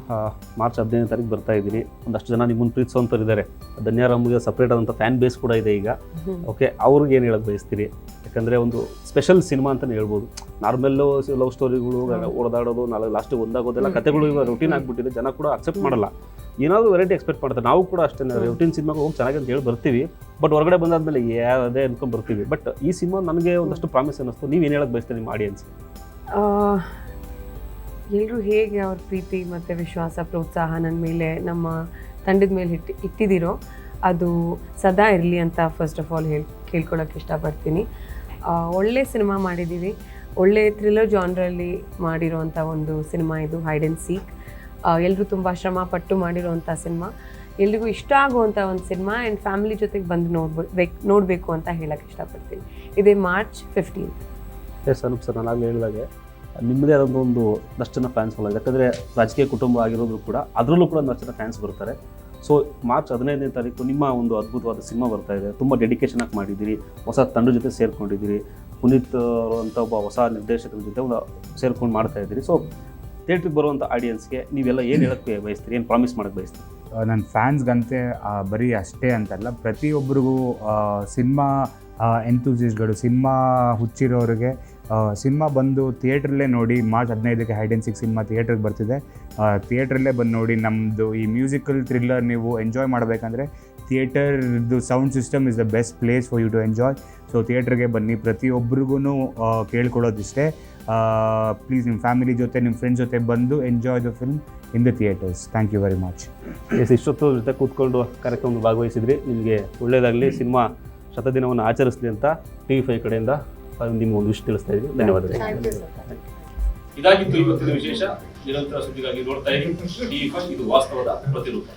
ಮಾರ್ಚ್ 15ನೇ ತಾರೀಕು ಬರ್ತಾ ಇದ್ದೀನಿ. ಒಂದಷ್ಟು ಜನ ನಿಮ್ಮನ್ನು ಪ್ರೀತಿಸೋಂಥವ್ರು ಇದ್ದಾರೆ. ಧನ್ಯರಾಮ್ಗೆ ಸಪ್ರೇಟ್ ಆದಂಥ ಫ್ಯಾನ್ ಬೇಸ್ ಕೂಡ ಇದೆ ಈಗ. ಓಕೆ, ಅವ್ರಿಗೆ ಏನು ಹೇಳೋಕ್ಕೆ ಬಯಸ್ತೀರಿ? ಯಾಕಂದರೆ ಒಂದು ಸ್ಪೆಷಲ್ ಸಿನಿಮಾ ಅಂತಲೇ ಹೇಳ್ಬೋದು. ನಾರ್ಮಲ್ಲು ಲವ್ ಸ್ಟೋರಿಗಳು ಓಡಾಡೋದು, ಲಾಸ್ಟಿಗೆ ಒಂದಾಗೋದೆಲ್ಲ ಕಥೆಗಳು ಇವಾಗ ರುಟೀನ್ ಆಗಿಬಿಟ್ಟಿದೆ. ಜನ ಕೂಡ ಅಕ್ಸೆಪ್ಟ್ ಮಾಡಲ್ಲ. ಏನಾದರೂ ವೆರೈಟಿ ಎಕ್ಸ್ಪೆಕ್ಟ್ ಮಾಡ್ತಾರೆ. ನಾವು ಕೂಡ ಅಷ್ಟೇ ರುಟೀನ್ ಸಿನಿಮಾಗೆ ಹೋಗಿ ಚೆನ್ನಾಗಿ ಅಂತ ಹೇಳಿ ಬರ್ತೀವಿ. ಬಟ್ ಹೊರಗಡೆ ಬಂದಾದ್ಮೇಲೆ ಅದೇ ಅನ್ಕೊಂಡು ಬರ್ತೀವಿ. ಬಟ್ ಈ ಸಿನಿಮಾ ನನಗೆ ಒಂದಷ್ಟು ಪ್ರಾಮಿಸ್ ಅನ್ನಿಸ್ತು. ನೀವು ಏನು ಹೇಳೋಕ್ಕೆ ಬಯಸ್ತೀರಿ ನಿಮ್ಮ ಆಡಿಯನ್ಸ್ಗೆ? ಎಲ್ಲರೂ ಹೇಗೆ ಅವ್ರ ಪ್ರೀತಿ ಮತ್ತು ವಿಶ್ವಾಸ, ಪ್ರೋತ್ಸಾಹ ನನ್ನ ಮೇಲೆ, ನಮ್ಮ ತಂಡದ ಮೇಲೆ ಇಟ್ಟಿದ್ದೀರೋ ಅದು ಸದಾ ಇರಲಿ ಅಂತ ಫಸ್ಟ್ ಆಫ್ ಆಲ್ ಕೇಳ್ಕೊಳ್ಳೋಕೆ ಇಷ್ಟಪಡ್ತೀನಿ. ಒಳ್ಳೆ ಸಿನಿಮಾ ಮಾಡಿದ್ದೀವಿ. ಒಳ್ಳೆ ಥ್ರಿಲ್ಲರ್ ಜಾನ್ರಲ್ಲಿ ಮಾಡಿರೋವಂಥ ಒಂದು ಸಿನಿಮಾ ಇದು, ಹೈಡ್ ಆ್ಯಂಡ್ ಸೀಕ್. ಎಲ್ಲರೂ ತುಂಬ ಶ್ರಮಪಟ್ಟು ಮಾಡಿರೋವಂಥ ಸಿನಿಮಾ, ಎಲ್ರಿಗೂ ಇಷ್ಟ ಆಗುವಂಥ ಒಂದು ಸಿನಿಮಾ. ಆ್ಯಂಡ್ ಫ್ಯಾಮಿಲಿ ಜೊತೆಗೆ ಬಂದು ನೋಡಬೇಕು ಅಂತ ಹೇಳೋಕ್ಕೆ ಇಷ್ಟಪಡ್ತೀನಿ. ಇದೇ ಮಾರ್ಚ್ 15. ಎಸ್ ಅನೂಪ್ ಸರ್, ನಾನು ಆಗಲೇ ಹೇಳಿದಾಗೆ ನಿಮ್ಮದೇ ಆದಂಥ ಒಂದಷ್ಟು ಜನ ಫ್ಯಾನ್ಸ್ ಫಾಲೋ. ಯಾಕಂದರೆ ರಾಜಕೀಯ ಕುಟುಂಬ ಆಗಿರೋದ್ರು ಕೂಡ ಅದರಲ್ಲೂ ಕೂಡ ಒಂದಷ್ಟು ಜನ ಫ್ಯಾನ್ಸ್ ಬರ್ತಾರೆ. ಸೊ ಮಾರ್ಚ್ 15ನೇ ತಾರೀಕು ನಿಮ್ಮ ಒಂದು ಅದ್ಭುತವಾದ ಸಿನಿಮಾ ಬರ್ತಾ ಇದೆ. ತುಂಬ ಡೆಡಿಕೇಶನ್ ಆಗಿ ಮಾಡಿದ್ದೀರಿ. ಹೊಸ ತಂಡದ ಜೊತೆ ಸೇರ್ಕೊಂಡಿದ್ದೀರಿ. ಪುನೀತ್ ಅಂತ ಒಬ್ಬ ಹೊಸ ನಿರ್ದೇಶಕರ ಜೊತೆ ಒಂದು ಸೇರ್ಕೊಂಡು ಮಾಡ್ತಾ ಇದ್ದೀರಿ. ಸೊ ಥಿಯೇಟ್ರಿಗೆ ಬರುವಂಥ ಆಡಿಯನ್ಸ್ಗೆ ನೀವೆಲ್ಲ ಏನು ಹೇಳೋಕ್ಕೆ ಬಯಸ್ತೀರಿ, ಏನು ಪ್ರಾಮಿಸ್ ಮಾಡೋಕ್ಕೆ ಬಯಸ್ತೀರಿ? ನನ್ನ ಫ್ಯಾನ್ಸ್ಗಂತೆ ಬರೀ ಅಷ್ಟೇ ಅಂತಲ್ಲ, ಪ್ರತಿಯೊಬ್ಬರಿಗೂ ಸಿನಿಮಾ ಎಂತೂಸಿಸ್ಟ್ಗಳು, ಸಿನಿಮಾ ಹುಚ್ಚಿರೋರಿಗೆ ಸಿನಿಮಾ ಬಂದು ಥಿಯೇಟ್ರಲ್ಲೇ ನೋಡಿ. ಮಾರ್ಚ್ 15ಕ್ಕೆ ಹೈಡ್ ಆ್ಯಂಡ್ ಸೀಕ್ ಸಿನಿಮಾ ಥಿಯೇಟ್ರಿಗೆ ಬರ್ತಿದೆ. ಥಿಯೇಟ್ರಲ್ಲೇ ಬಂದು ನೋಡಿ. ನಮ್ಮದು ಈ ಮ್ಯೂಸಿಕಲ್ ಥ್ರಿಲ್ಲರ್ ನೀವು ಎಂಜಾಯ್ ಮಾಡಬೇಕಂದ್ರೆ ಥಿಯೇಟರ್ದು sound system is the best place for you to enjoy. So ಥಿಯೇಟ್ರಿಗೆ ಬನ್ನಿ. ಪ್ರತಿಯೊಬ್ಬರಿಗೂ ಕೇಳ್ಕೊಳ್ಳೋದಿಷ್ಟೇ, ಪ್ಲೀಸ್ ನಿಮ್ಮ ಫ್ಯಾಮಿಲಿ ಜೊತೆ, ನಿಮ್ಮ ಫ್ರೆಂಡ್ಸ್ ಜೊತೆ ಬಂದು enjoy the film in the theatres. Thank you very much. Yes, ಇಷ್ಟೊತ್ತು ಜೊತೆ ಕೂತ್ಕೊಂಡು ಕಾರ್ಯಕ್ರಮದಲ್ಲಿ ಭಾಗವಹಿಸಿದ್ರಿ. ನಿಮಗೆ ಒಳ್ಳೆಯದಾಗಲಿ, ಸಿನಿಮಾ ಶತದಿನವನ್ನು ಆಚರಿಸಲಿ ಅಂತ TV5 ಕಡೆಯಿಂದ ನಿಮ್ಗೆ ಒಂದು ವಿಷಯ ತಿಳಿಸ್ತಾ ಇದ್ದೀವಿ. ಧನ್ಯವಾದಗಳು. ಇದಾಗಿತ್ತು ಇವತ್ತಿನ ವಿಶೇಷ. ನಿರಂತರ ಸುದ್ದಿಗಾಗಿ ನೋಡ್ತಾ ಇರಿ TV5, ಇದು ವಾಸ್ತವದ ಪ್ರತಿರೂಪ.